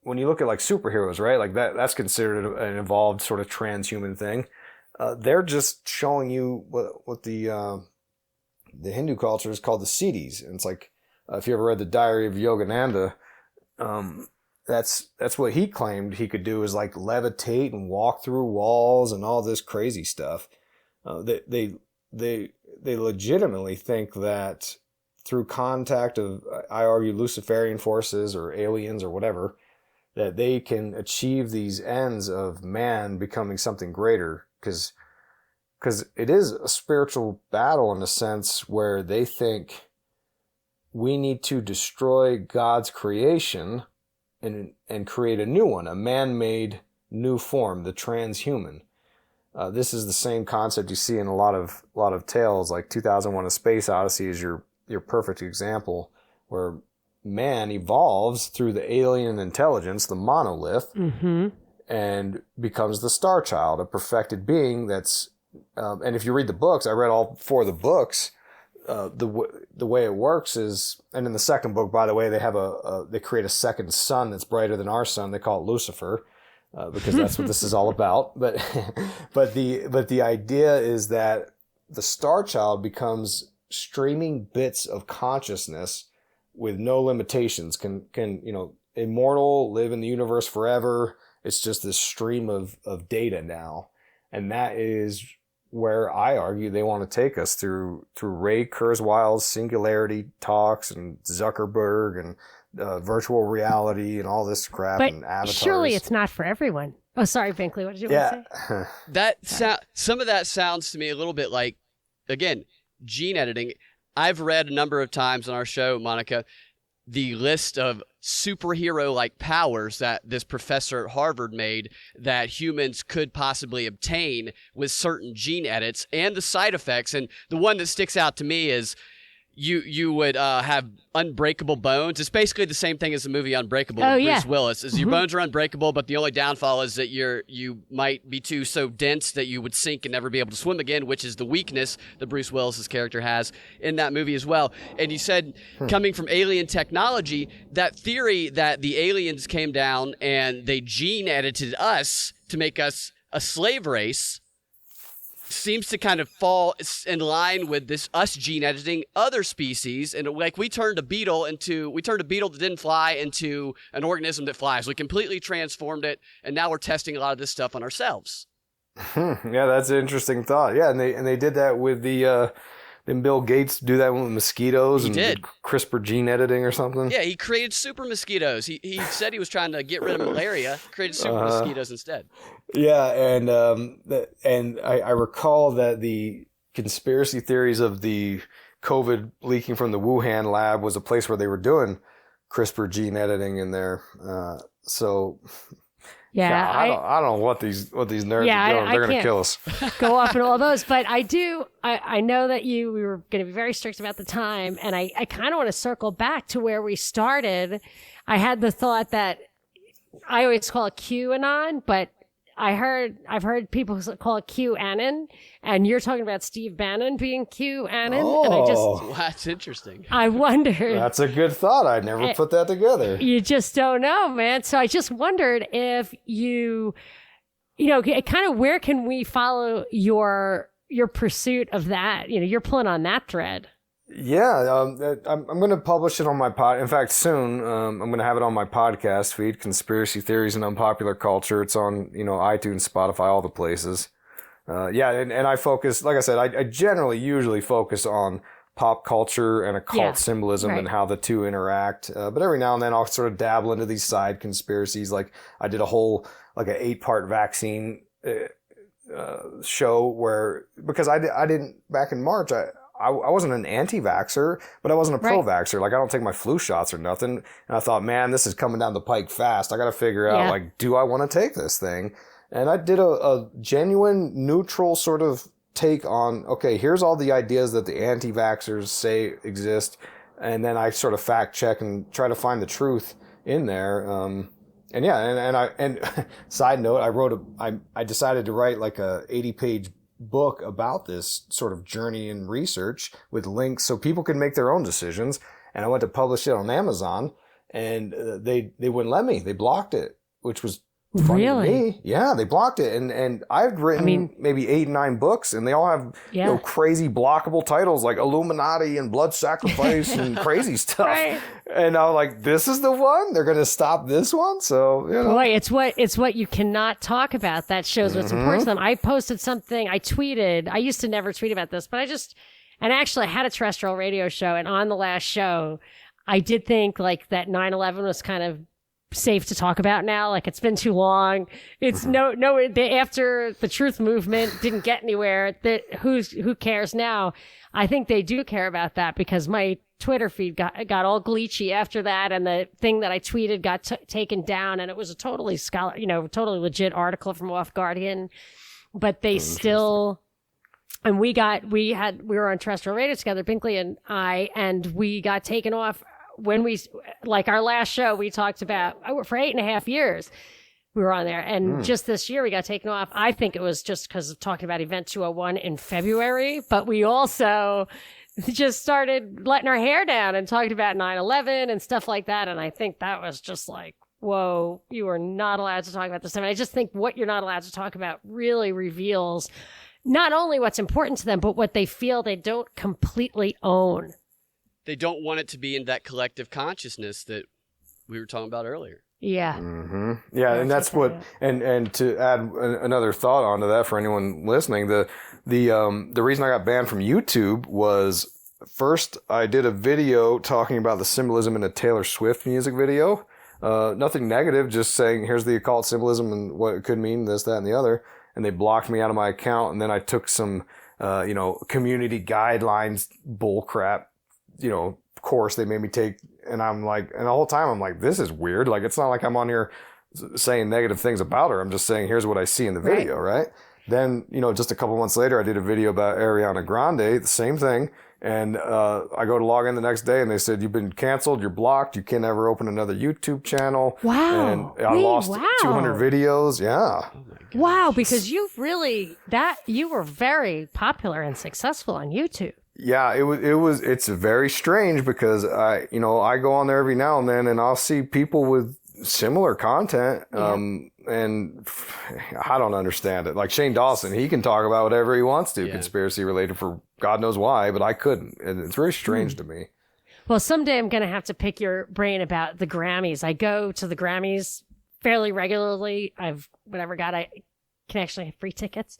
S1: when you look at like superheroes, right, like that's considered an evolved sort of transhuman thing. They're just showing you what the Hindu culture is called the siddhis, and it's like if you ever read the Diary of Yogananda, that's what he claimed he could do, is like levitate and walk through walls and all this crazy stuff. They legitimately think that through contact of, I argue, Luciferian forces or aliens or whatever, that they can achieve these ends of man becoming something greater, because it is a spiritual battle in a sense where they think we need to destroy God's creation and create a new one, a man-made new form, the transhuman. This is the same concept you see in a lot of tales, like 2001: A Space Odyssey is your perfect example, where man evolves through the alien intelligence, the monolith, and becomes the Star Child, a perfected being that's, and if you read the books, I read all 4 of the books, the way it works is, and in the second book, by the way, they have they create a second sun that's brighter than our sun. They call it Lucifer, because that's what this is all about. But the idea is that the Star Child becomes streaming bits of consciousness with no limitations. Can immortal, live in the universe forever. It's just this stream of data now, and that is where I argue they want to take us through Ray Kurzweil's singularity talks and Zuckerberg and virtual reality and all this crap,
S2: but
S1: and avatars.
S2: Surely it's not for everyone. Oh, sorry, Binkley. What did you want to say?
S3: Some of that sounds to me a little bit like, again, gene editing. I've read a number of times on our show, Monica, the list of superhero-like powers that this professor at Harvard made that humans could possibly obtain with certain gene edits, and the side effects. And the one that sticks out to me is you would have unbreakable bones. It's basically the same thing as the movie Unbreakable with Bruce Willis. Is your bones are unbreakable, but the only downfall is that you might be so dense that you would sink and never be able to swim again, which is the weakness that Bruce Willis's character has in that movie as well. And you said, coming from alien technology, that theory that the aliens came down and they gene edited us to make us a slave race seems to kind of fall in line with this us gene editing other species. And like we turned a beetle that didn't fly into an organism that flies. We completely transformed it, and now we're testing a lot of this stuff on ourselves.
S1: Yeah, that's an interesting thought. Yeah, and they did that with didn't Bill Gates do that with mosquitoes?
S3: He did.
S1: CRISPR gene editing or something?
S3: Yeah, he created super mosquitoes. He said he was trying to get rid of malaria, created super mosquitoes instead.
S1: Yeah, and I recall that the conspiracy theories of the COVID leaking from the Wuhan lab was a place where they were doing CRISPR gene editing in there.
S2: Yeah,
S1: I don't know what these nerds are doing. They're going to kill us.
S2: Go off in all those, but I know that we were going to be very strict about the time, and I kind of want to circle back to where we started. I had the thought that I always call it QAnon, but I've heard people call it QAnon, and you're talking about Steve Bannon being QAnon, and
S1: Oh,
S3: That's interesting.
S2: I wondered.
S1: that's a good thought. I never put that together.
S2: You just don't know, man. So I just wondered if you know, kind of where can we follow your pursuit of that? You know, you're pulling on that thread.
S1: Yeah, I'm going to publish it on my pod. In fact, soon I'm going to have it on my podcast feed, Conspiracy Theories and Unpopular Culture. It's on, iTunes, Spotify, all the places. And I focus, like I said, I generally usually focus on pop culture and occult symbolism and how the two interact. But every now and then I'll sort of dabble into these side conspiracies. Like I did a whole, like an 8-part vaccine show where, because I didn't, back in March, I wasn't an anti-vaxxer, but I wasn't a pro-vaxxer. Like, I don't take my flu shots or nothing. And I thought, man, this is coming down the pike fast. I got to figure out, like, do I want to take this thing? And I did a genuine, neutral sort of take on, okay, here's all the ideas that the anti-vaxxers say exist. And then I sort of fact check and try to find the truth in there. And side note, I decided to write like a 80-page book about this sort of journey and research with links so people can make their own decisions. And I went to publish it on Amazon, and they wouldn't let me. They blocked it, which was funny to me. Yeah, they blocked it. And I've written maybe 8, 9 books, and they all have crazy blockable titles like Illuminati and blood sacrifice and crazy stuff. Right. And I was like, this is the one? They're going to stop this one? So,
S2: Boy, it's what you cannot talk about. That shows what's important to them. I posted something, I tweeted. I used to never tweet about this, but I had a terrestrial radio show, and on the last show, I did think like that 9/11 was kind of safe to talk about now. Like, it's been too long. It's after the truth movement didn't get anywhere, who cares now? I think they do care about that, because my Twitter feed got all glitchy after that, and the thing that I tweeted got taken down, and it was a totally totally legit article from Off Guardian, but they still, and we were on terrestrial radio together, Binkley and I, and we got taken off when like our last show, we talked about for 8.5 years. We were on there, and just this year we got taken off. I think it was just because of talking about Event 201 in February, but we also just started letting our hair down and talking about 9/11 and stuff like that. And I think that was just like, whoa, you are not allowed to talk about this stuff. And I just think what you're not allowed to talk about really reveals not only what's important to them, but what they feel they don't completely own.
S3: They don't want it to be in that collective consciousness that we were talking about earlier.
S2: Yeah.
S1: Mm-hmm. Yeah, and that's what. And to add another thought onto that for anyone listening, the reason I got banned from YouTube was, first I did a video talking about the symbolism in a Taylor Swift music video. Nothing negative, just saying here's the occult symbolism and what it could mean, this, that, and the other. And they blocked me out of my account. And then I took some, community guidelines bullcrap, course they made me take. And I'm like, and the whole time I'm like, this is weird. Like, it's not like I'm on here saying negative things about her. I'm just saying, here's what I see in the video, right? Then, just a couple months later, I did a video about Ariana Grande, the same thing. And I go to log in the next day, and they said, you've been canceled, you're blocked, you can't ever open another YouTube channel.
S2: Wow.
S1: And I lost 200 videos. Yeah.
S2: Oh, wow, because you were very popular and successful on YouTube.
S1: Yeah, it's very strange, because I go on there every now and then, and I'll see people with similar content. And I don't understand it. Like Shane Dawson, he can talk about whatever he wants to, conspiracy related, for God knows why, but I couldn't. And it's very strange to me.
S2: Well, someday I'm going to have to pick your brain about the Grammys. I go to the Grammys fairly regularly. I can actually have free tickets.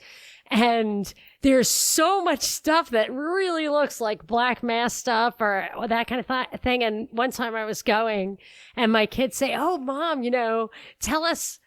S2: And there's so much stuff that really looks like black mass stuff or that kind of thing. And one time I was going, and my kids say, oh, Mom, tell us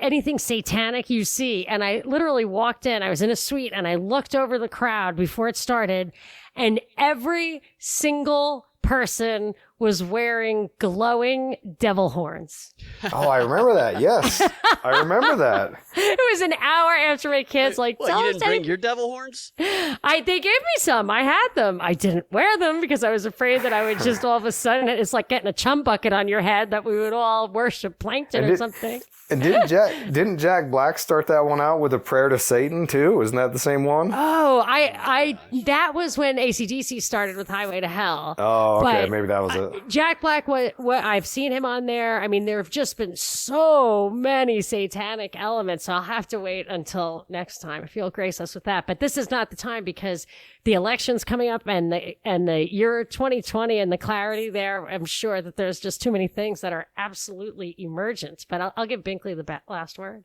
S2: anything satanic you see. And I literally walked in. I was in a suite, and I looked over the crowd before it started, and every single person was wearing glowing devil horns.
S1: Oh, I remember that. Yes, I remember that.
S2: It was an hour after my kids
S3: What,
S2: tell
S3: you
S2: us
S3: didn't bring your devil horns?
S2: they gave me some. I had them. I didn't wear them because I was afraid that I would just all of a sudden, it's like getting a chum bucket on your head, that we would all worship plankton or something.
S1: And didn't Jack Black start that one out with a prayer to Satan too? Isn't that the same one?
S2: Oh, I that was when AC/DC started with Highway to Hell.
S1: Oh, okay,
S2: But
S1: maybe that was it.
S2: Jack Black, what I've seen him on there. I mean, there have just been so many satanic elements. So I'll have to wait until next time if you'll grace us with that. But this is not the time because the election's coming up and the year 2020 and the clarity there. I'm sure that there's just too many things that are absolutely emergent. But I'll give Binkley the last word.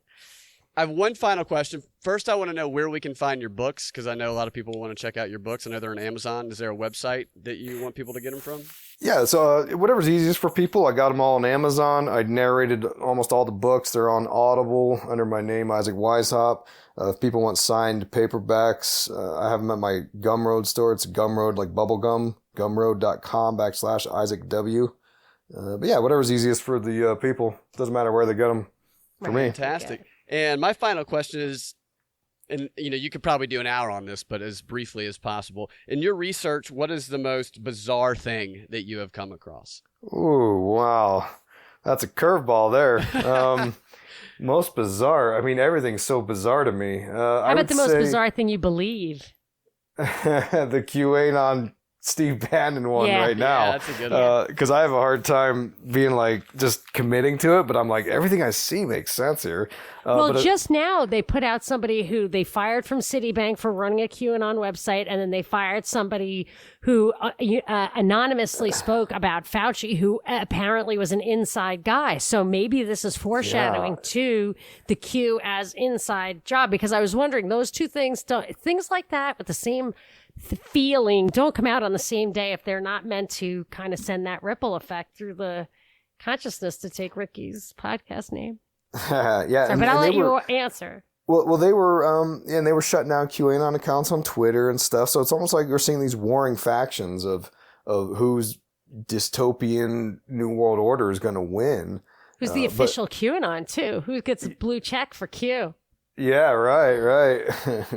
S3: I have one final question. First, I want to know where we can find your books, because I know a lot of people want to check out your books. I know they're on Amazon. Is there a website that you want people to get them from?
S1: Yeah, so whatever's easiest for people. I got them all on Amazon. I narrated almost all the books. They're on Audible under my name, Isaac Weishaupt. If people want signed paperbacks, I have them at my Gumroad store. It's Gumroad, like bubblegum, gumroad.com/Isaac W. But yeah, whatever's easiest for the people. Doesn't matter where they get them for me.
S3: Fantastic. And my final question is, and you could probably do an hour on this, but as briefly as possible. In your research, what is the most bizarre thing that you have come across?
S1: Ooh, wow. That's a curveball there. Most bizarre. I mean, everything's so bizarre to me.
S2: How about the most bizarre thing you believe?
S1: The QAnon Steve Bannon one right now.
S3: Yeah, that's a good one.
S1: Because I have a hard time being like just committing to it, but I'm like, everything I see makes sense here.
S2: Well, just now they put out somebody who they fired from Citibank for running a QAnon website, and then they fired somebody who anonymously spoke about Fauci, who apparently was an inside guy. So maybe this is foreshadowing to the Q as inside job, because I was wondering, those two things, things like that with the same feeling don't come out on the same day if they're not meant to kind of send that ripple effect through the consciousness, to take Ricky's podcast name.
S1: Yeah,
S2: Sorry, but I'll let you answer.
S1: Well, they were, and they were shutting down QAnon accounts on Twitter and stuff. So it's almost like you're seeing these warring factions of whose dystopian new world order is going to win.
S2: Who's the official QAnon too? Who gets a blue check for Q?
S1: Yeah, right.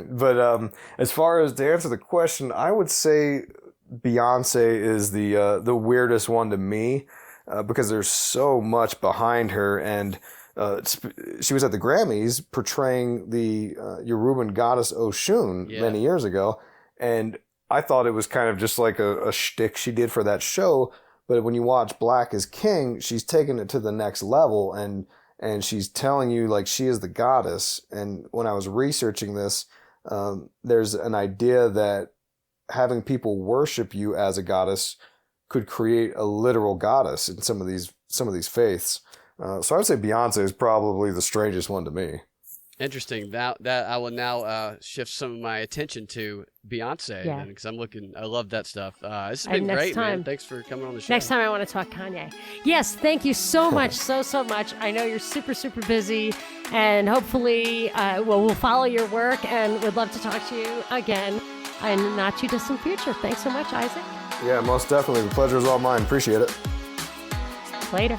S1: But as far as to answer the question, I would say Beyonce is the weirdest one to me, because there's so much behind her, and she was at the Grammys portraying the Yoruban goddess Oshun many years ago, and I thought it was kind of just like a shtick she did for that show. But when you watch Black is King, she's taken it to the next level, and she's telling you like she is the goddess. And when I was researching this, there's an idea that having people worship you as a goddess could create a literal goddess in some of these faiths. So I would say Beyonce is probably the strangest one to me.
S3: Interesting. That I will now shift some of my attention to Beyonce, because I love that stuff. This has been great, man. Thanks for coming on the show.
S2: Next time I want to talk Kanye. Yes, thank you so much, so much. I know you're super, super busy, and hopefully we'll follow your work, and would love to talk to you again in the not too distant future. Thanks so much, Isaac.
S1: Yeah, most definitely. The pleasure is all mine. Appreciate it.
S2: Later.